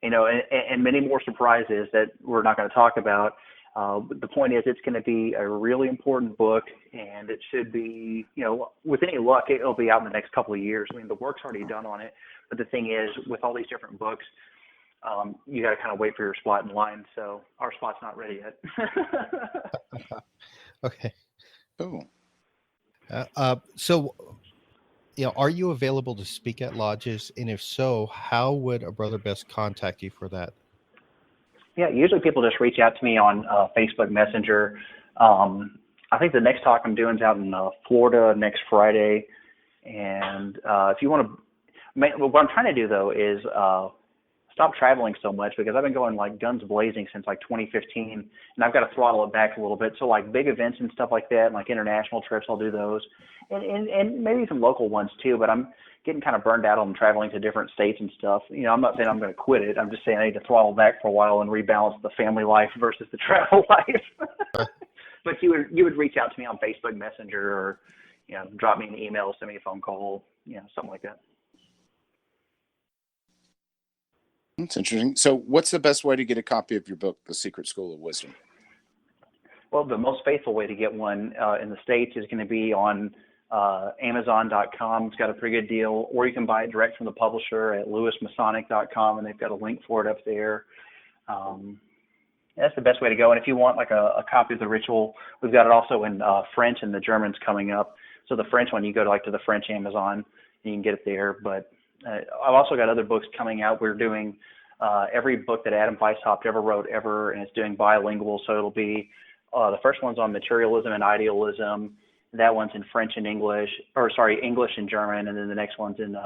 Speaker 3: and many more surprises that we're not going to talk about. The point is, it's going to be a really important book, and it should be, with any luck, it'll be out in the next couple of years. I mean, the work's already done on it, but the thing is, with all these different books, you got to kind of wait for your spot in line. So our spot's not ready yet.
Speaker 4: Okay.
Speaker 1: Oh.
Speaker 4: So, are you available to speak at lodges? And if so, how would a brother best contact you for that?
Speaker 3: Yeah, usually people just reach out to me on Facebook Messenger. I think the next talk I'm doing is out in Florida next Friday. And if you want to, what I'm trying to do though is stop traveling so much, because I've been going like guns blazing since like 2015, and I've got to throttle it back a little bit. So like big events and stuff like that, and like international trips, I'll do those, and maybe some local ones too. But I'm getting kind of burned out on traveling to different states and stuff. I'm not saying I'm going to quit it. I'm just saying I need to throttle back for a while and rebalance the family life versus the travel life. But you would reach out to me on Facebook Messenger, or drop me an email, send me a phone call, something like that.
Speaker 1: That's interesting. So what's the best way to get a copy of your book, The Secret School of Wisdom?
Speaker 3: Well, the most faithful way to get one in the States is going to be on Amazon.com. It's got a pretty good deal. Or you can buy it direct from the publisher at lewismasonic.com, and they've got a link for it up there. That's the best way to go. And if you want like a copy of the ritual, we've got it also in French, and the German's coming up. So the French one, you go to the French Amazon, and you can get it there. But I've also got other books coming out. We're doing every book that Adam Weishaupt ever wrote ever, and it's doing bilingual. So it'll be the first one's on materialism and idealism. That one's in French and English, English and German, and then the next one's in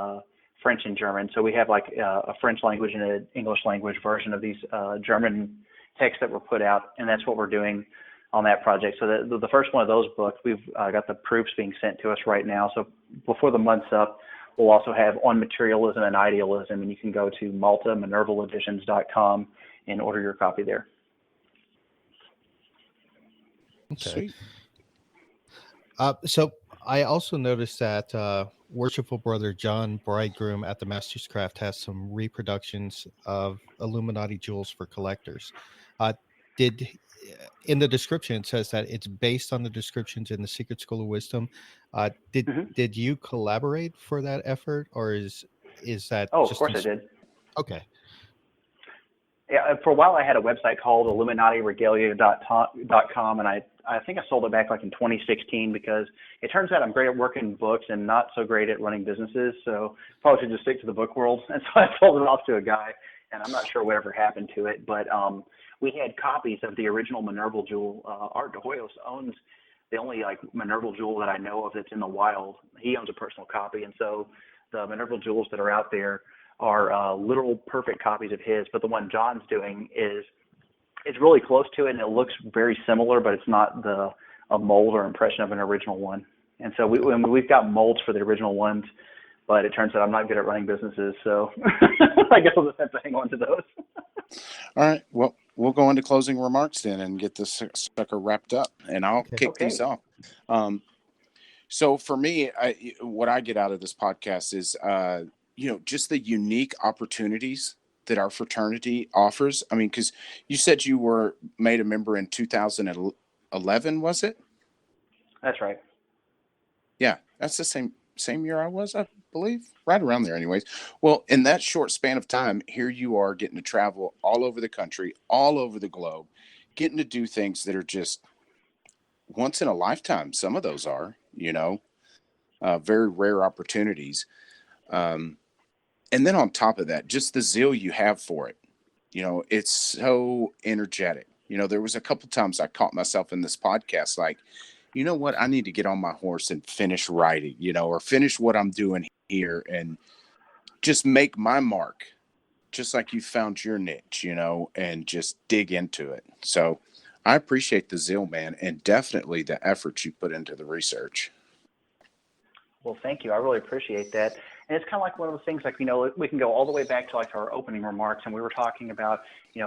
Speaker 3: French and German. So we have like a French language and an English language version of these German texts that were put out, and that's what we're doing on that project. So the first one of those books, we've got the proofs being sent to us right now. So before the month's up, we'll also have on materialism and idealism, and you can go to maltaminervaleditions.com and order your copy there.
Speaker 4: Okay.
Speaker 1: Sweet.
Speaker 4: So I also noticed that Worshipful Brother John Bridegroom at the Master's Craft has some reproductions of Illuminati jewels for collectors. In the description it says that it's based on the descriptions in the Secret School of Wisdom. Did you collaborate for that effort, or is that?
Speaker 3: Oh, of course I did.
Speaker 4: Okay.
Speaker 3: Yeah, for a while I had a website called IlluminatiRegalia.com, and I think I sold it back like in 2016 because it turns out I'm great at working books and not so great at running businesses. So probably should just stick to the book world. And so I sold it off to a guy, and I'm not sure whatever happened to it, but we had copies of the original Minerval jewel. Art de Hoyos owns the only Minerval jewel that I know of that's in the wild. He owns a personal copy, and so the Minerval jewels that are out there are literal perfect copies of his. But the one John's doing it's really close to it, and it looks very similar, but it's not a mold or impression of an original one. And so we've got molds for the original ones, but it turns out I'm not good at running businesses, so I guess I'll just have to hang on to those.
Speaker 1: All right. Well, we'll go into closing remarks then and get this sucker wrapped up, and I'll kick these off. So for me, what I get out of this podcast is, just the unique opportunities that our fraternity offers. I mean, because you said you were made a member in 2011, was it?
Speaker 3: That's right.
Speaker 1: Yeah, that's the same year I was, I believe, right around there anyways. Well, in that short span of time, here you are getting to travel all over the country, all over the globe, getting to do things that are just once in a lifetime. Some of those are, very rare opportunities. And then on top of that, just the zeal you have for it, it's so energetic. There was a couple times I caught myself in this podcast, like, you know what, I need to get on my horse and finish writing, or finish what I'm doing here and just make my mark, just like you found your niche, and just dig into it. So I appreciate the zeal, man, and definitely the effort you put into the research.
Speaker 3: Well, thank you. I really appreciate that. And it's kind of like one of those things, we can go all the way back to our opening remarks, and we were talking about,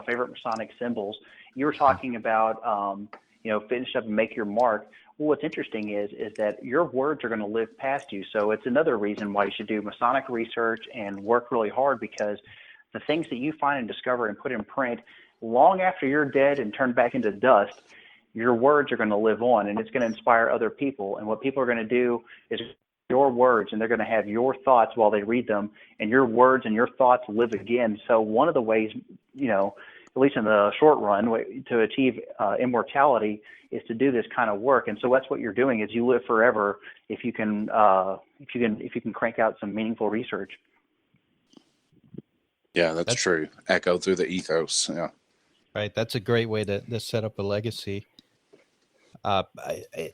Speaker 3: favorite Masonic symbols. You were talking about, finish up and make your mark. Well, what's interesting is that your words are going to live past you. So it's another reason why you should do Masonic research and work really hard, because the things that you find and discover and put in print long after you're dead and turned back into dust, your words are going to live on, and it's going to inspire other people. And what people are going to do is your words, and they're going to have your thoughts while they read them, and your words and your thoughts live again. So one of the ways, at least in the short run, to achieve immortality is to do this kind of work. And so that's what you're doing, is you live forever if you can crank out some meaningful research. Yeah,
Speaker 1: that's true. Echo through the ethos. Yeah.
Speaker 4: Right. That's a great way to set up a legacy.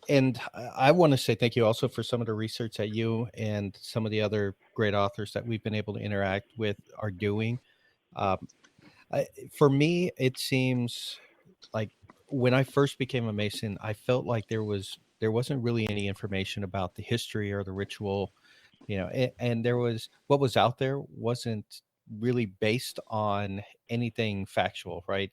Speaker 4: And I want to say thank you also for some of the research that you and some of the other great authors that we've been able to interact with are doing. For me, it seems like when I first became a Mason, I felt like there wasn't really any information about the history or the ritual, and there was, what was out there wasn't really based on anything factual, right?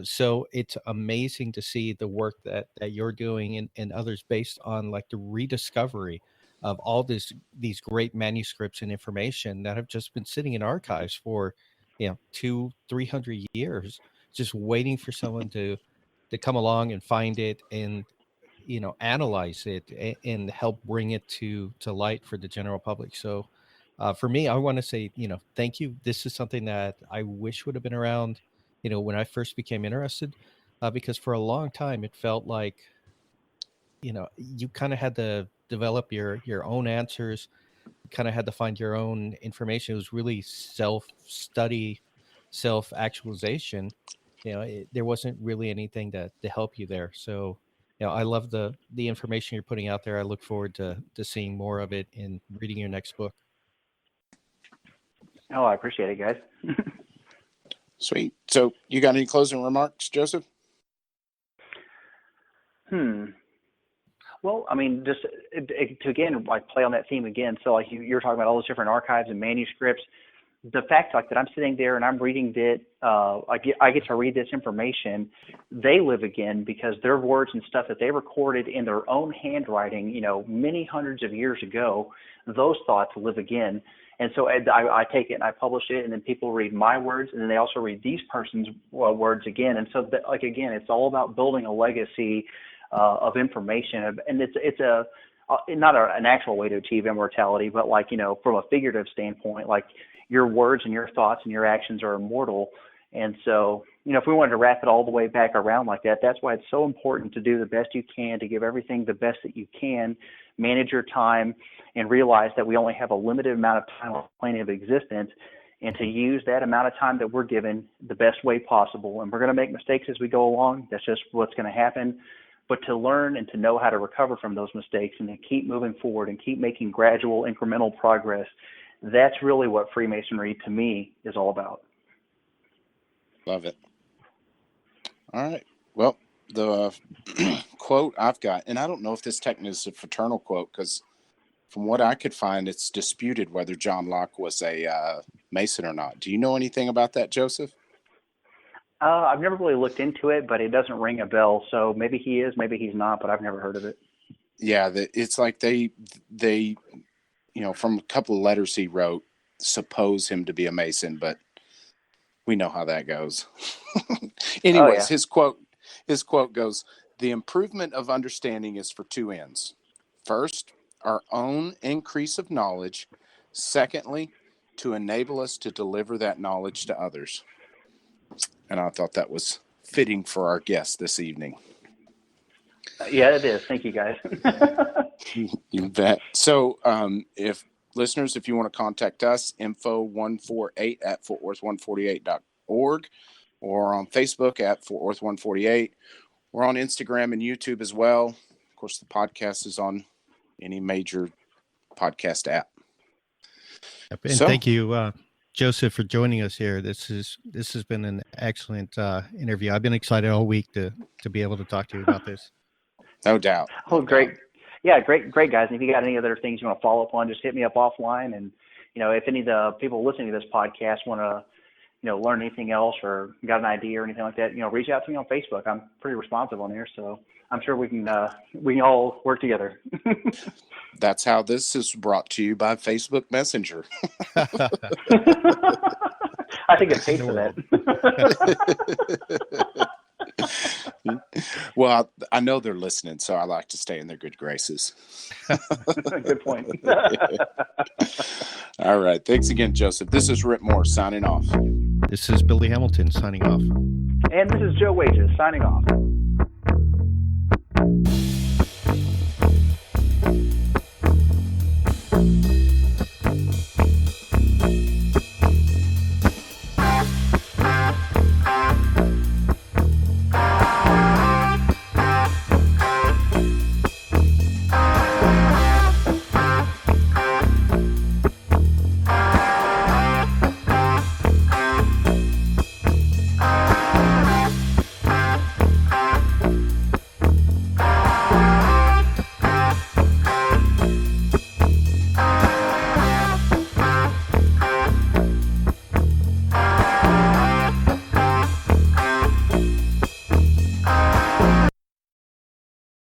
Speaker 4: So it's amazing to see the work that you're doing and others based on the rediscovery of all these great manuscripts and information that have just been sitting in archives for 200-300 years, just waiting for someone to come along and find it and analyze it and help bring it to light for the general public. So for me, I want to say thank you. This is something that I wish would have been around
Speaker 2: when I first became interested, because for a long time it felt like, you kind of had to develop your own answers, kind of had to find your own information. It was really self-study, self-actualization. There wasn't really anything to help you there. So, I love the information you're putting out there. I look forward to seeing more of it and reading your next book.
Speaker 3: Oh, I appreciate it, guys.
Speaker 1: Sweet. So you got any closing remarks, Joseph?
Speaker 3: Well, I mean, just to again, like play on that theme again. So like you're talking about all those different archives and manuscripts. The fact like that I'm sitting there and I'm reading it, I get to read this information. They live again because their words and stuff that they recorded in their own handwriting, many hundreds of years ago, those thoughts live again. And so I take it and I publish it, and then people read my words, and then they also read these person's words again. And so, again, it's all about building a legacy of information, and it's not an actual way to achieve immortality, but from a figurative standpoint, like your words and your thoughts and your actions are immortal. And so, if we wanted to wrap it all the way back around like that, that's why it's so important to do the best you can, to give everything the best that you can, manage your time, and realize that we only have a limited amount of time on the plane of existence, and to use that amount of time that we're given the best way possible. And we're going to make mistakes as we go along. That's just what's going to happen. But to learn and to know how to recover from those mistakes and to keep moving forward and keep making gradual, incremental progress, that's really what Freemasonry, to me, is all about.
Speaker 1: Love it. All right. Well, the quote I've got, and I don't know if this technically is a fraternal quote, because from what I could find, it's disputed whether John Locke was a Mason or not. Do you know anything about that, Joseph?
Speaker 3: I've never really looked into it, but it doesn't ring a bell. So maybe he is, maybe he's not, but I've never heard of it.
Speaker 1: Yeah, it's like they from a couple of letters he wrote, suppose him to be a Mason, but we know how that goes. Anyways, his quote goes, "The improvement of understanding is for two ends. First, our own increase of knowledge. Secondly, to enable us to deliver that knowledge to others." And I thought that was fitting for our guest this evening.
Speaker 3: Yeah, it is. Thank you, guys.
Speaker 1: You bet. So if you want to contact us, info148@fortworth148.org, or on Facebook at Fort Worth 148. We're on Instagram and YouTube as well. Of course, the podcast is on any major podcast app.
Speaker 2: Yep. And thank you, Joseph, for joining us here. This has been an excellent interview. I've been excited all week to be able to talk to you about this.
Speaker 1: No doubt.
Speaker 3: Oh, great. Yeah, great, guys. And if you got any other things you want to follow up on, just hit me up offline. And, if any of the people listening to this podcast want to, learn anything else or got an idea or anything like that, reach out to me on Facebook. I'm pretty responsive on here, so I'm sure we can all work together.
Speaker 1: That's how this is brought to you by Facebook Messenger.
Speaker 3: I think it's paid for that.
Speaker 1: Well, I know they're listening, so I like to stay in their good graces.
Speaker 3: Good point.
Speaker 1: All right. Thanks again, Joseph. This is Rhit Moore signing off.
Speaker 2: This is Billy Hamilton signing off.
Speaker 3: And this is Joe Wages signing off.